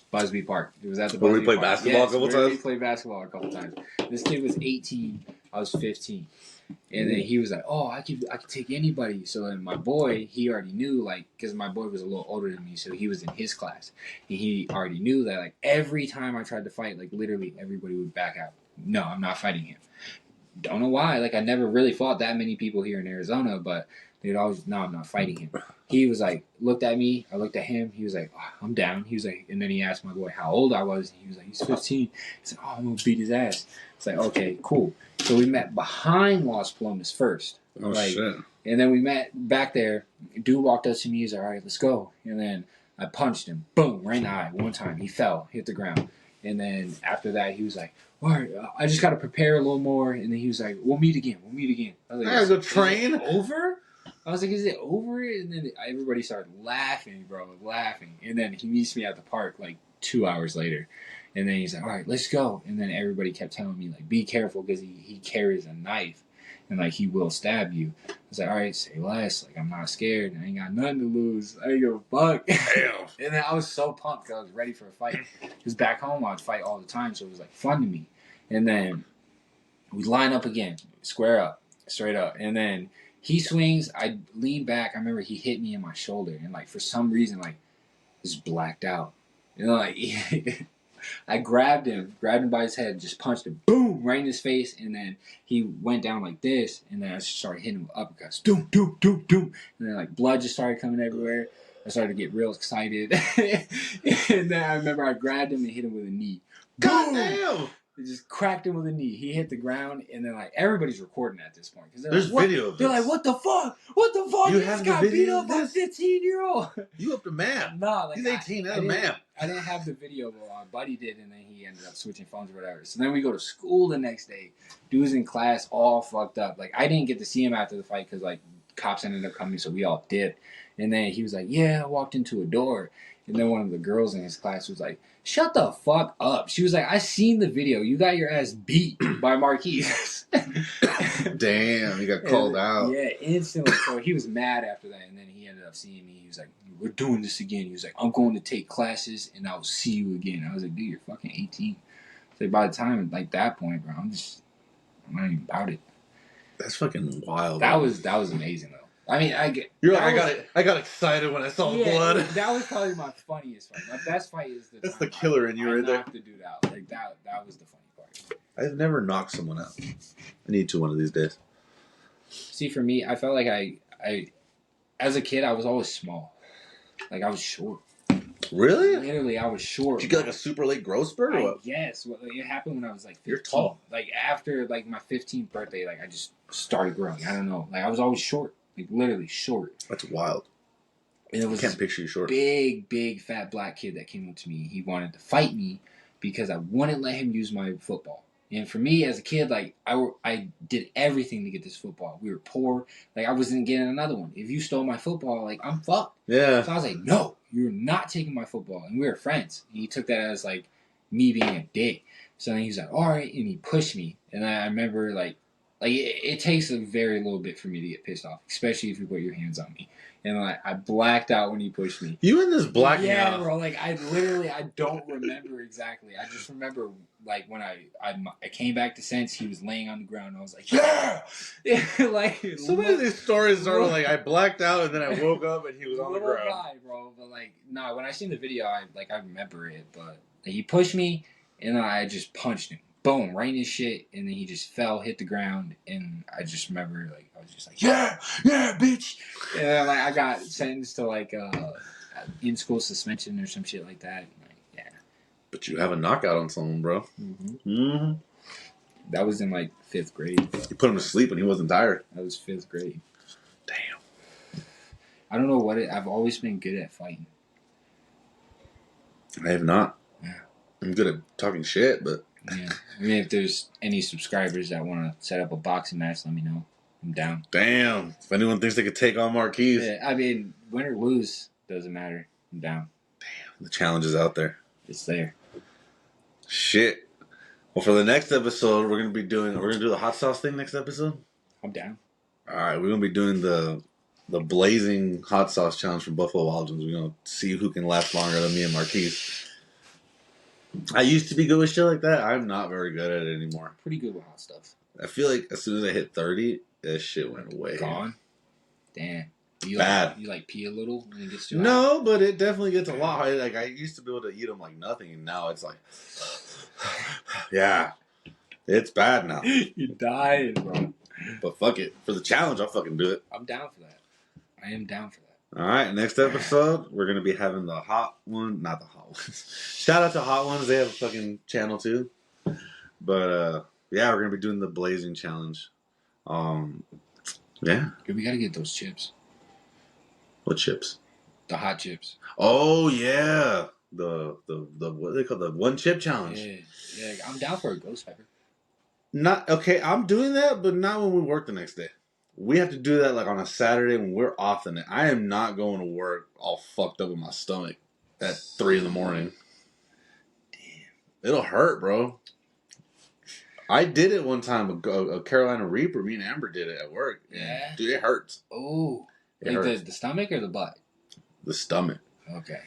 Busby Park. It was at the Busby Where we played Park. basketball a couple times? We played basketball a couple times. This kid was 18, I was 15. And then he was like, "Oh, I could take anybody." So then my boy, he already knew, like, because my boy was a little older than me, so he was in his class, and he already knew that, like, every time I tried to fight, like, literally everybody would back out. No, I'm not fighting him. Don't know why. Like, I never really fought that many people here in Arizona, but they'd always, no, I'm not fighting him. He was like, looked at me, I looked at him, he was like, oh, I'm down. He was like, and then he asked my boy how old I was. He was like, he's 15. He said, oh, I'm gonna beat his ass. It's like, okay, cool. So we met behind Las Plumas first. Oh, shit. And then we met back there. Dude walked up to me, he's like, all right, let's go. And then I punched him. Boom, right in the eye. One time. He fell, hit the ground. And then after that, he was like, all right, I just got to prepare a little more. And then he was like, we'll meet again. I was like, I gotta go train. Is it over? I was like, is it over? And then everybody started laughing, bro, laughing. And then he meets me at the park like 2 hours later. And then he's like, all right, let's go. And then everybody kept telling me, like, be careful because he carries a knife. And, like, he will stab you. I was like, all right, say less. Like, I'm not scared. I ain't got nothing to lose. I ain't give a fuck. Damn. And then I was so pumped because I was ready for a fight. Because back home, I would fight all the time. So it was, like, fun to me. And then we line up again. Square up. Straight up. And then he swings. I lean back. I remember he hit me in my shoulder. And, like, for some reason, like, just blacked out. You know, like... I grabbed him by his head, just punched him, boom, right in his face, and then he went down like this, and then I just started hitting him with uppercuts, doom, doom, doom, doom, and then like blood just started coming everywhere. I started to get real excited, and then I remember I grabbed him and hit him with a knee. God damn! I just cracked him with a knee. He hit the ground, and then like everybody's recording at this point because there's like, video of this. They're like, "What the fuck? What the fuck? You just got beat up by a 15-year-old." You up the man? Nah, like he's 18. That's a man. I didn't have the video, but my buddy did, and then he ended up switching phones or whatever. So then we go to school the next day. Dude's in class, all fucked up. Like I didn't get to see him after the fight because like cops ended up coming, so we all dipped. And then he was like, "Yeah, I walked into a door." And then one of the girls in his class was like, "Shut the fuck up." She was like, "I seen the video. You got your ass beat by Marquise." Damn, he got called out. Yeah, instantly. So he was mad after that. And then he ended up seeing me. He was like, "We're doing this again." He was like, "I'm going to take classes and I'll see you again." I was like, "Dude, you're fucking 18. So by the time, like that point, bro, I'm not even about it. That's fucking wild. That was amazing, though. I mean, I got excited when I saw the blood. That was probably my funniest fight. My best fight is that's the killer in you right there. Knocked the dude out. Like that was the funny part. I've never knocked someone out. I need to one of these days. See, for me, I felt like I as a kid, I was always small. Like I was short. Really? Literally, I was short. Did you get like a super late growth spurt or what? Yes. Well, it happened when I was like 15. You're tall. Like after like my 15th birthday, like I just started growing. I don't know. Like I was always short. Like literally short. That's wild. And it was I can't picture you short. Big, fat black kid that came up to me. He wanted to fight me because I wouldn't let him use my football. And for me, as a kid, like, I did everything to get this football. We were poor. Like, I wasn't getting another one. If you stole my football, like, I'm fucked. Yeah. So I was like, no, you're not taking my football. And we were friends. And he took that as, like, me being a dick. So then he's like, all right. And he pushed me. And I remember, like it takes a very little bit for me to get pissed off, especially if you put your hands on me. And I blacked out when he pushed me. You in this blacking out? Yeah, bro. Like I don't remember exactly. I just remember like when I came back to sense, he was laying on the ground. And I was like, yeah, like so many of these stories are like I blacked out and then I woke up and he was on the ground. Guy, bro. But like, nah, when I seen the video, I remember it. But like, he pushed me, and then I just punched him. Boom, right in his shit, and then he just fell, hit the ground, and I just remember, like, I was just like, yeah, bitch! And then, like, I got sentenced to, like, in-school suspension or some shit like that. And, like, yeah. But you have a knockout on someone, bro. Mm-hmm. Mm-hmm. That was in, like, 5th grade. You put him to sleep when he wasn't tired. That was 5th grade. Damn. I don't know what I've always been good at fighting. I have not. Yeah. I'm good at talking shit, but... Yeah. I mean, if there's any subscribers that want to set up a boxing match, let me know. I'm down. Damn. If anyone thinks they could take on Marquise. Yeah, I mean, win or lose, doesn't matter. I'm down. Damn. The challenge is out there. It's there. Shit. Well, for the next episode, we're going to do the hot sauce thing next episode. I'm down. All right. We're going to be doing the blazing hot sauce challenge from Buffalo Wild Wings. We're going to see who can last longer than me and Marquise. I used to be good with shit like that. I'm not very good at it anymore. Pretty good with hot stuff. I feel like as soon as I hit 30, that shit went away. Gone? Damn. You Bad. You pee a little when it gets too No, hot? but it definitely gets a lot higher. Like, I used to be able to eat them like nothing, and now it's like, yeah. It's bad now. You dying, bro. But fuck it. For the challenge, I'll fucking do it. I'm down for that. I am down for that. All right, next episode, we're going to be having the hot one. Not the hot ones. Shout out to Hot Ones. They have a fucking channel, too. But, yeah, we're going to be doing the blazing challenge. Yeah. Dude, we got to get those chips. What chips? The hot chips. Oh, yeah. The what do they call the one chip challenge? Yeah. I'm down for a ghost pepper. Not okay. I'm doing that, but not when we work the next day. We have to do that like on a Saturday when we're off the night. I am not going to work all fucked up in my stomach at 3 a.m. Damn, it'll hurt, bro. I did it one time. A Carolina Reaper. Me and Amber did it at work. Yeah, dude, it hurts. Oh, like the stomach or the butt? The stomach. Okay.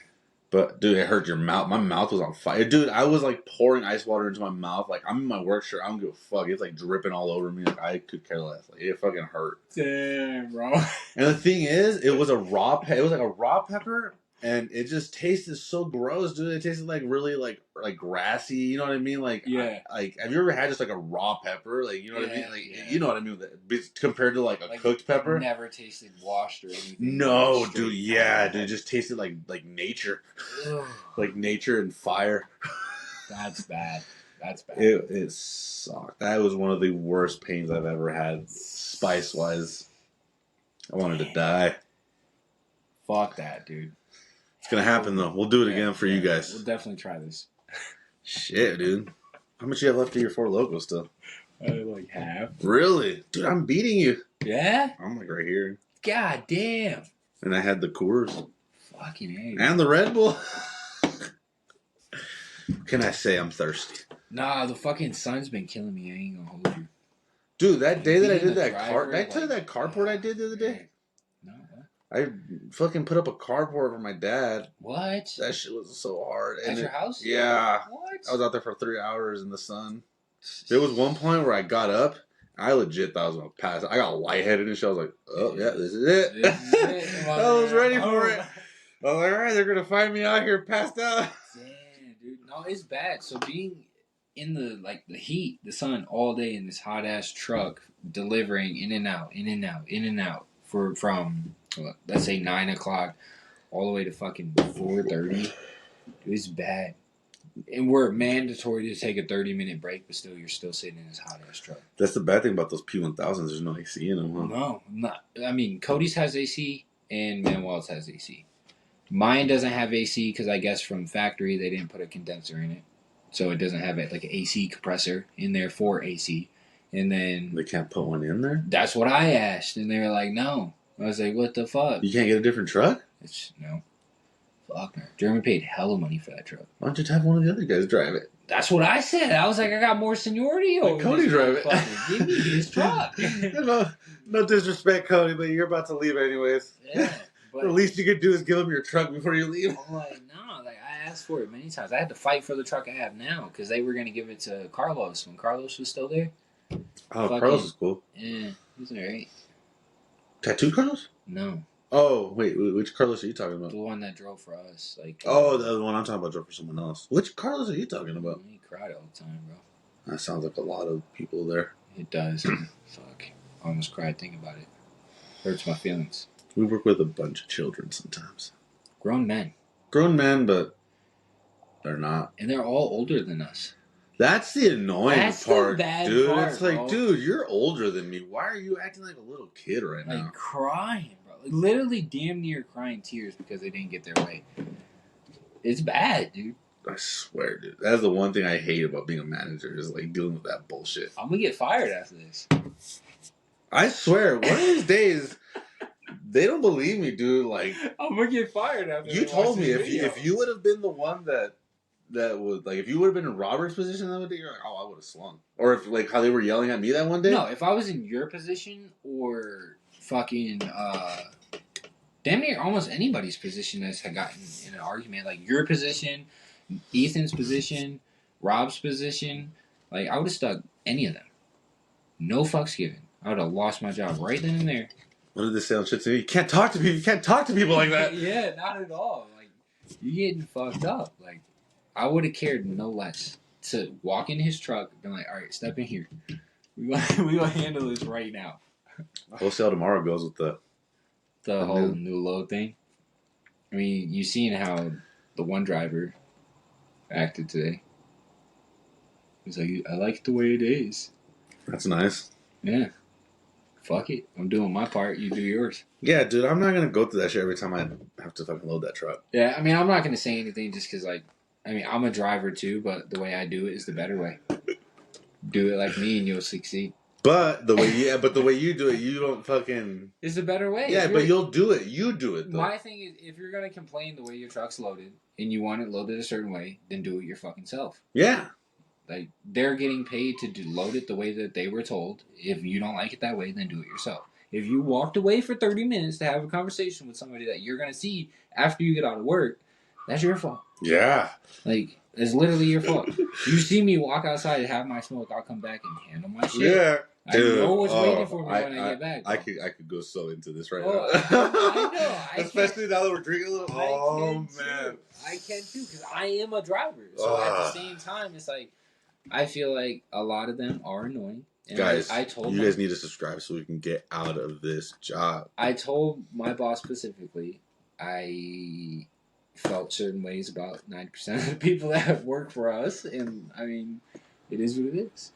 But, dude, it hurt your mouth. My mouth was on fire. Dude, I was, like, pouring ice water into my mouth. Like, I'm in my work shirt. I don't give a fuck. It's, like, dripping all over me. Like, I could care less. Like, it fucking hurt. Damn, bro. And the thing is, it was a raw it was, like, a raw pepper. And it just tasted so gross, dude. It tasted, like, really, like grassy. You know what I mean? Like, yeah. Have you ever had just, like, a raw pepper? Like, you know what I mean? Like, yeah. You know what I mean? Compared to, like, a cooked pepper? Never tasted washed or anything. No, dude. Yeah, dude. It just tasted like nature. Like nature and fire. That's bad. That's bad. It sucked. That was one of the worst pains I've ever had, spice-wise. I wanted to die. Fuck that, dude. It's gonna happen, though. We'll do it again for you guys. We'll definitely try this. Shit, dude. How much you have left of your Four Loko still? Like half. Really? Dude, I'm beating you. Yeah? I'm like right here. God damn. And I had the Coors. Fucking A. And the Red Bull. Can I say I'm thirsty? Nah, the fucking sun's been killing me. I ain't gonna hold you. Dude, that day that I did that did I tell you that carport I did the other day? No, what? I fucking put up a carport for my dad. What? That shit was so hard. At your house? Yeah. What? I was out there for 3 hours in the sun. There was one point where I got up. I legit thought I was going to pass. I got lightheaded and shit. I was like, oh, yeah, this is it. This is it. I was ready for it. I was like, all right, they're going to find me out here passed out. Damn, dude. No, it's bad. So being in the heat, the sun all day in this hot ass truck, delivering in and out from let's say 9 o'clock all the way to fucking 4:30. It's bad. And we're mandatory to take a 30-minute break, but still, you're still sitting in this hot ass truck. That's the bad thing about those P1000s. There's no AC in them, huh? No, not. I mean, Cody's has AC and Manuel's has AC. Mine doesn't have AC because I guess from factory they didn't put a condenser in it, so it doesn't have like an AC compressor in there for AC. And then they can't put one in there. That's what I asked, and they were like, "No." I was like, "What the fuck?" You can't get a different truck. It's no. Fuck no. German paid hella money for that truck. Why don't you have one of the other guys drive it? That's what I said. I was like, I got more seniority over Cody drive it. Give me his truck. no disrespect, Cody, but you're about to leave anyways. Yeah. But the least you could do is give him your truck before you leave. I'm like, no. Like, I asked for it many times. I had to fight for the truck I have now because they were going to give it to Carlos when Carlos was still there. Oh, Carlos is cool. Yeah, he's alright. Tattoo Carlos? No. Oh, wait, which Carlos are you talking about? The one that drove for us. Like. Oh, the one I'm talking about drove for someone else. Which Carlos are you talking about? He cried all the time, bro. That sounds like a lot of people there. It does. Fuck. I almost cried thinking about it. Hurts my feelings. We work with a bunch of children sometimes. Grown men. Grown men, but they're not. And they're all older than us. That's the annoying part, dude. Part, it's like, bro. Dude, you're older than me. Why are you acting like a little kid right now? Like crying, bro. Like, literally damn near crying tears because they didn't get their way. It's bad, dude. I swear, dude. That's the one thing I hate about being a manager is like dealing with that bullshit. I'm gonna get fired after this. I swear, one of these days, they don't believe me, dude. Like, I'm gonna get fired after you told me if you would have been the one that would, like, if you would have been in Robert's position that day, you're like, oh, I would have slung. Or if, like, how they were yelling at me that one day. No, if I was in your position or fucking damn near almost anybody's position that's had gotten in an argument, like your position, Ethan's position, Rob's position, like I would have stuck any of them. No fucks given. I would have lost my job right then and there. What did they say on shit to me? You can't talk to people. You can't talk to people like that. Yeah, not at all. Like you're getting fucked up. Like I would have cared no less to walk in his truck and be like, all right, step in here. We gonna handle this right now. We'll see how tomorrow goes with the whole new load thing. I mean, you seen how the one driver acted today. He's like, I like it the way it is. That's nice. Yeah. Fuck it. I'm doing my part. You do yours. Yeah, dude, I'm not going to go through that shit every time I have to fucking load that truck. Yeah, I mean, I'm not going to say anything just because, like, I mean, I'm a driver too, but the way I do it is the better way. Do it like me and you'll succeed. But the way you do it, you don't fucking... It's the better way. Yeah, but you'll do it. You do it, though. My thing is, if you're going to complain the way your truck's loaded and you want it loaded a certain way, then do it your fucking self. Yeah. Like, they're getting paid to load it the way that they were told. If you don't like it that way, then do it yourself. If you walked away for 30 minutes to have a conversation with somebody that you're going to see after you get out of work, that's your fault. Yeah. Like, it's literally your fault. You see me walk outside and have my smoke, I'll come back and handle my shit. Yeah. Dude, I know what's waiting for me when I get back. Bro. I could go so into this right now. I know. Especially now that we're drinking a little. Oh, man. I can too, because I am a driver. So at the same time, it's like, I feel like a lot of them are annoying. And guys, I told you guys need to subscribe so we can get out of this job. I told my boss specifically, I felt certain ways about 90% of the people that work for us, and I mean, it is what it is.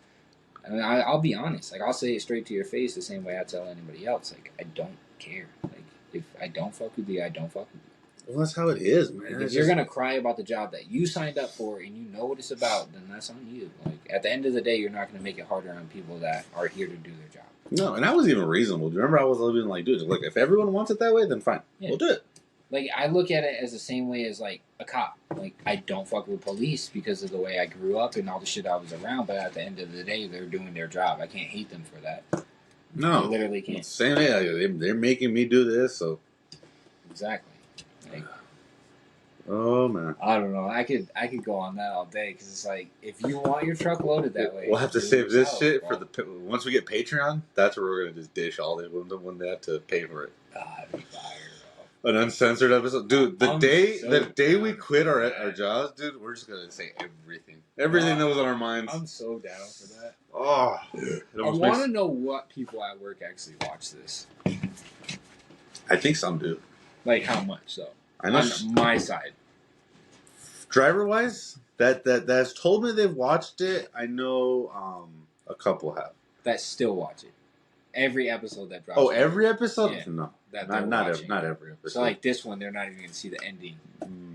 I mean, I'll be honest. Like, I'll say it straight to your face the same way I tell anybody else. Like, I don't care. Like, if I don't fuck with you, I don't fuck with you. Well, that's how it is, man. Like, if you're going to cry about the job that you signed up for and you know what it's about, then that's on you. Like, at the end of the day, you're not going to make it harder on people that are here to do their job. No, and that was even reasonable. Do you remember I was even like, dude, look, if everyone wants it that way, then fine. Yeah. We'll do it. Like, I look at it as the same way as, like, a cop. Like, I don't fuck with police because of the way I grew up and all the shit I was around, but at the end of the day, they're doing their job. I can't hate them for that. No. I literally can't. Same way. They're making me do this, so. Exactly. Like, oh, man. I don't know. I could go on that all day because it's like, if you want your truck loaded that way. We'll have to save this shit for once we get Patreon, that's where we're going to just dish all this when they have to pay for it. God, be fire. An uncensored episode, dude. The day we quit our jobs, dude, we're just gonna say everything that was on our minds. I'm so down for that. Oh, I want to know what people at work actually watch this. I think some do. Like how much though? I know on my side. Driver wise, that's told me they've watched it. I know a couple have that still watch it. Every episode that drops. Oh, every episode? Yeah, No, that not every episode. So like this one, they're not even gonna see the ending.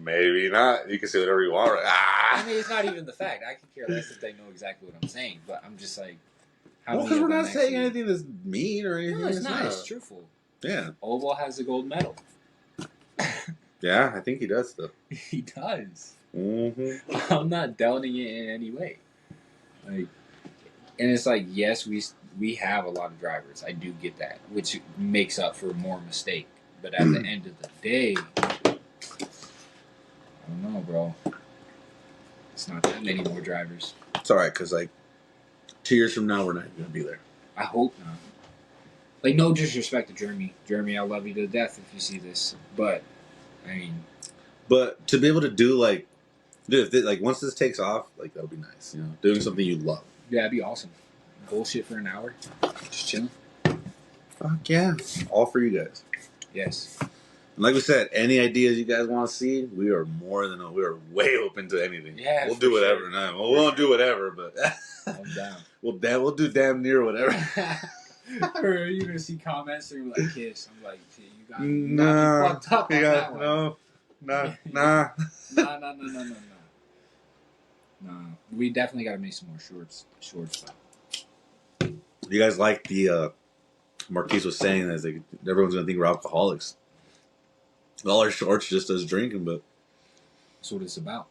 Maybe not. You can say whatever you want. Right? I mean, it's not even the fact. I could care less if they know exactly what I'm saying. But I'm just like, well, because we're not saying anything that's mean or anything. No, it's not. It's truthful. Yeah. Oval has the gold medal. Yeah, I think he does though. He does. Mm-hmm. I'm not doubting it in any way. Like, and it's like, yes, we have a lot of drivers. I do get that, which makes up for more mistake. But at the end of the day, I don't know, bro. It's not that many more drivers. It's all right, because like 2 years from now, we're not going to be there. I hope not. Like, no disrespect to Jeremy. Jeremy, I love you to death if you see this. But, I mean... But to be able to do, like... Dude, if this, like, once this takes off, like, that'll be nice, you know? Doing something you love. Yeah, that'd be awesome. Bullshit for an hour. Just chilling. Fuck yeah. All for you guys. Yes. And like we said, any ideas you guys want to see, we are we are way open to anything. Yeah, we'll do whatever. Sure. No, we won't do whatever, but I'm down. We'll do damn near whatever. Or you're gonna see comments that are like Kiss. I'm like, you got me fucked up on that one. Nah. No. We definitely gotta make some more short stuff. You guys like the Marquise was saying that like, everyone's gonna think we're alcoholics. All our shorts just us drinking, but that's what it's about.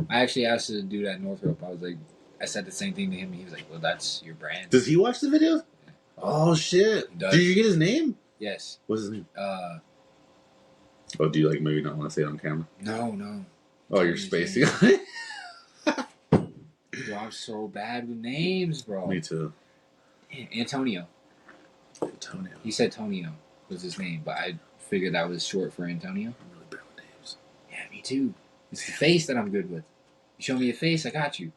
I actually asked the dude at Northrop. I said the same thing to him. He was like, "Well, that's your brand." Does he watch the videos? Yeah. Oh shit! Did you get his name? Yes. What's his name? Oh, do you like maybe not want to say it on camera? No. Oh, you're spacing on it. Yo, I'm so bad with names, bro. Me too. Antonio. He said Tonio was his name, but I figured that was short for Antonio. I'm really bad with names. Yeah, me too. It's the face that I'm good with. You show me a face, I got you.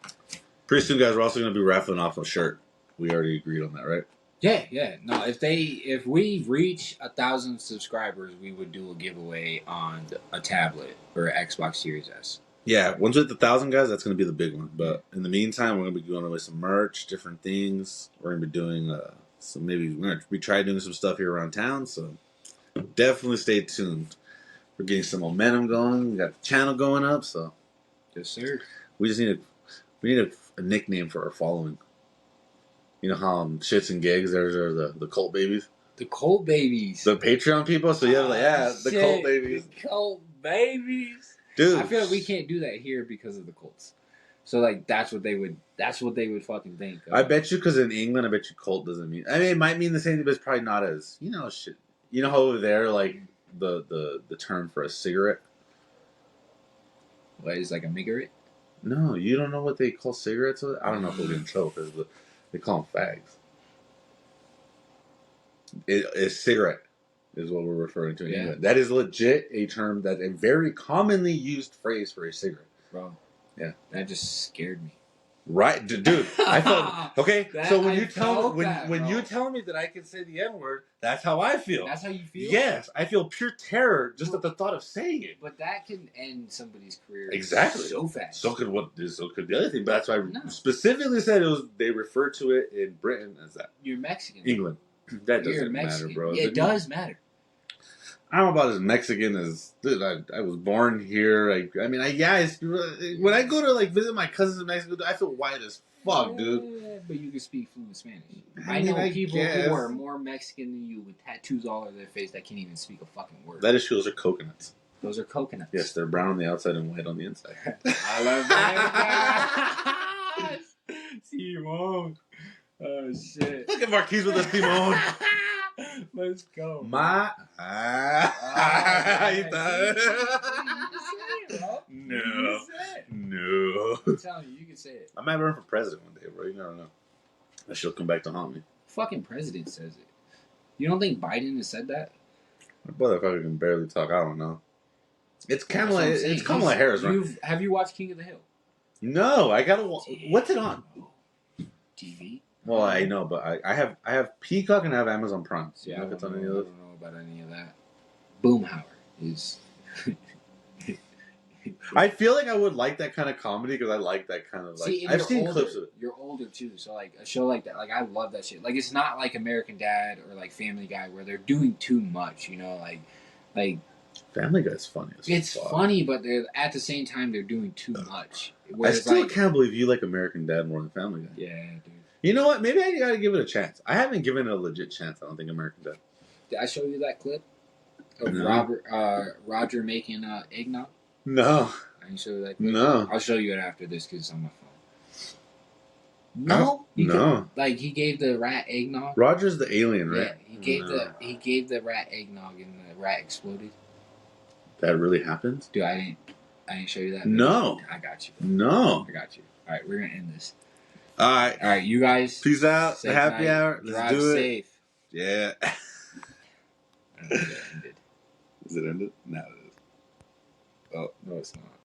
Pretty soon, guys, we're also going to be raffling off a shirt. We already agreed on that, right? Yeah. No, if we reach 1,000 subscribers, we would do a giveaway on a tablet or Xbox Series S. Yeah, once we hit 1,000 guys, that's going to be the big one. But in the meantime, we're going to be going away some merch, different things. We're going to be doing we're going to be trying doing some stuff here around town. So definitely stay tuned. We're getting some momentum going. We got the channel going up. So yes, sir. We just need a nickname for our following. You know how Shits and Gigs, there's the cult babies. The cult babies. The Patreon people. So you have the cult babies. The cult babies. Dude, I feel like we can't do that here because of the cults. So like that's what they would fucking think. I bet you because in England, I bet you cult doesn't mean. I mean, it might mean the same thing, but it's probably not as shit. You know how over there, like the term for a cigarette. What is like a cigarette? No, you don't know what they call cigarettes. I don't know if we'll get in trouble because they call them fags. A cigarette is what we're referring to in England. That is legit a term that a very commonly used phrase for a cigarette. Bro. Yeah. That just scared me. Right, dude. I felt okay. So when you tell me that I can say the N-word, that's how I feel. That's how you feel? Yes, I feel pure terror just at the thought of saying it. But that can end somebody's career so fast. So could the other thing. But that's why I specifically said they refer to it in Britain as that. You're Mexican. England. That doesn't matter, bro. Yeah, it does matter. I'm about as Mexican as dude. I was born here. When I go to visit my cousins in Mexico, I feel white as fuck, dude. But you can speak fluent Spanish. I know people who are more Mexican than you with tattoos all over their face that can't even speak a fucking word. That is true. Those are coconuts. Those are coconuts. Yes, they're brown on the outside and white on the inside. I love that. Simone. Oh shit! Look at Marquise with the Simone. Let's go. No. I'm telling you can say it. I might run for president one day, bro. You never know. That she'll come back to haunt me. Fucking president says it. You don't think Biden has said that? My motherfucker can barely talk. I don't know. It's Kamala. It's Kamala Harris, right? Have you watched King of the Hill? No, I gotta. What's it on? TV. Well, I know, but I have Peacock and I have Amazon Prime. So I don't know about any of that. Boomhauer is I feel like I would like that kind of comedy because I like that kind of like. See, I've seen older, clips of it. You're older too, so like a show like that, like I love that shit. Like it's not like American Dad or like Family Guy where they're doing too much. You know, like Family Guy's funny. it's funny, but they're at the same time they're doing too much. I still can't believe you like American Dad more than Family Guy. Yeah, dude. You know what? Maybe I gotta give it a chance. I haven't given it a legit chance. I don't think American Dad. Did I show you that clip of Roger making eggnog? No. I didn't show you that clip. No. I'll show you it after this because it's on my phone. No. No. Like he gave the rat eggnog. Roger's the alien, right? Yeah, he gave the rat eggnog and the rat exploded. That really happened? Dude, I didn't show you that. No. I got you. No. I got you. All right, we're gonna end this. All right, you guys. Peace out. Happy night. hour. Let's Drive do it. safe. Yeah. I don't think it ended. Is it ended? No, it is. Oh no, it's not.